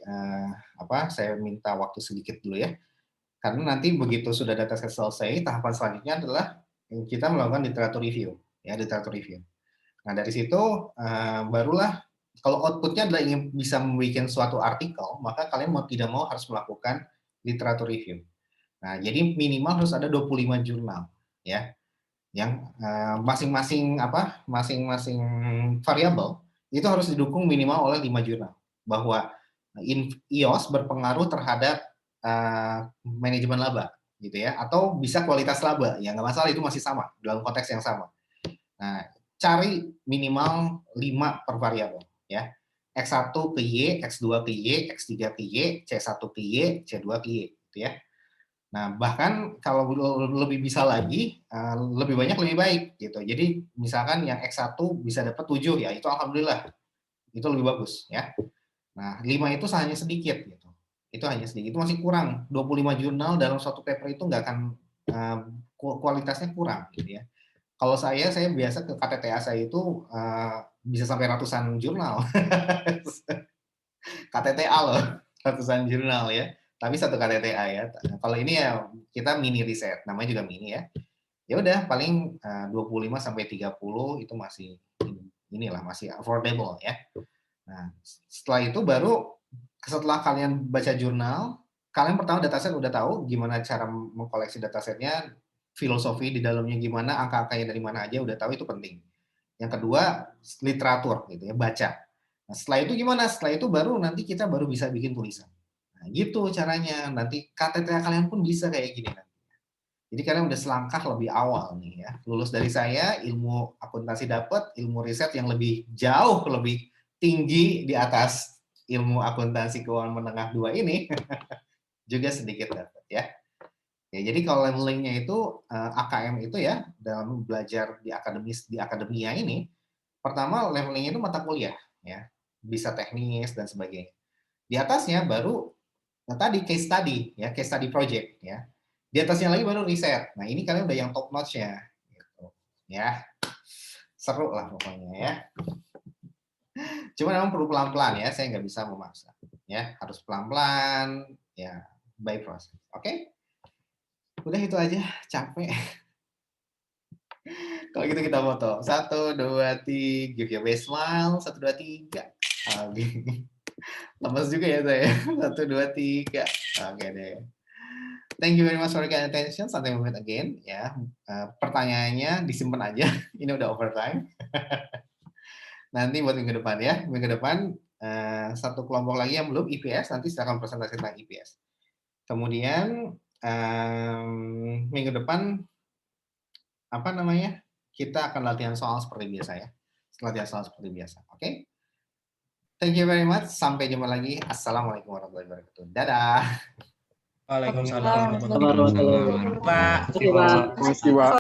saya minta waktu sedikit dulu ya. Karena nanti begitu sudah dataset selesai, tahapan selanjutnya adalah kita melakukan literatur review, ya literatur review. Nah dari situ barulah kalau outputnya adalah ingin bisa membuat suatu artikel, maka kalian mau tidak mau harus melakukan literatur review. Nah jadi minimal harus ada 25 jurnal, ya, yang masing-masing variabel itu harus didukung minimal oleh 5 jurnal. Bahwa IOS berpengaruh terhadap manajemen laba, gitu ya, atau bisa kualitas laba, ya nggak masalah, itu masih sama dalam konteks yang sama. Nah, cari minimal 5 per variabel ya. X1 ke Y, X2 ke Y, X3 ke Y, C1 ke Y, C2 ke Y gitu ya. Nah, bahkan kalau lebih bisa lagi, lebih banyak lebih baik gitu. Jadi misalkan yang X1 bisa dapat 7 ya, itu alhamdulillah. Itu lebih bagus ya. Nah, 5 itu hanya sedikit gitu. Itu hanya sedikit, itu masih kurang. 25 jurnal dalam suatu paper itu nggak akan kualitasnya kurang gitu ya. Kalau saya biasa ke KTTA saya itu bisa sampai ratusan jurnal. KTTA loh, ratusan jurnal ya. Tapi satu KTTA ya. Kalau ini ya kita mini riset, namanya juga mini ya. Ya udah paling 25 sampai 30 itu masih inilah masih affordable ya. Nah, setelah itu baru setelah kalian baca jurnal, kalian pertama dataset udah tahu gimana cara mengkoleksi datasetnya, filosofi di dalamnya gimana, angka-angkanya dari mana aja udah tahu, itu penting. Yang kedua, literatur gitu ya, baca. Nah, setelah itu gimana? Setelah itu baru nanti kita baru bisa bikin tulisan. Nah, gitu caranya. Nanti KTTA kalian pun bisa kayak gini nanti. Jadi kalian udah selangkah lebih awal nih ya. Lulus dari saya, ilmu akuntansi dapat, ilmu riset yang lebih jauh lebih tinggi di atas ilmu akuntansi keuangan menengah 2 ini juga sedikit dapat ya. Ya, jadi kalau levelingnya itu AKM itu ya dalam belajar di akademia ini, pertama levelingnya itu mata kuliah ya, bisa teknis dan sebagainya. Di atasnya baru tadi case study ya, case study project ya. Di atasnya lagi baru riset. Nah ini kalian udah yang top notch-nya gitu ya. Seru lah pokoknya ya. Cuma memang perlu pelan-pelan ya, saya nggak bisa memaksa ya, harus pelan-pelan ya, by process. Oke? Udah itu aja, capek. Kalau gitu kita foto. 1, 2, 3. Give your best smile. 1, 2, 3. Oke. Lemes juga ya saya. 1, 2, 3. Oke deh. Thank you very much for your attention. Sampai we meet again. Ya, pertanyaannya disimpan aja. Ini udah overtime. Nanti buat minggu depan ya. Minggu depan satu kelompok lagi yang belum IPS. Nanti saya akan presentasi tentang IPS. Kemudian minggu depan apa namanya, kita akan latihan soal seperti biasa ya, latihan soal seperti biasa. Oke, thank you very much, sampai jumpa lagi. Assalamualaikum warahmatullahi wabarakatuh. Dadah. Waalaikumsalam warahmatullahi wabarakatuh. Pak. Terima kasih, Pak.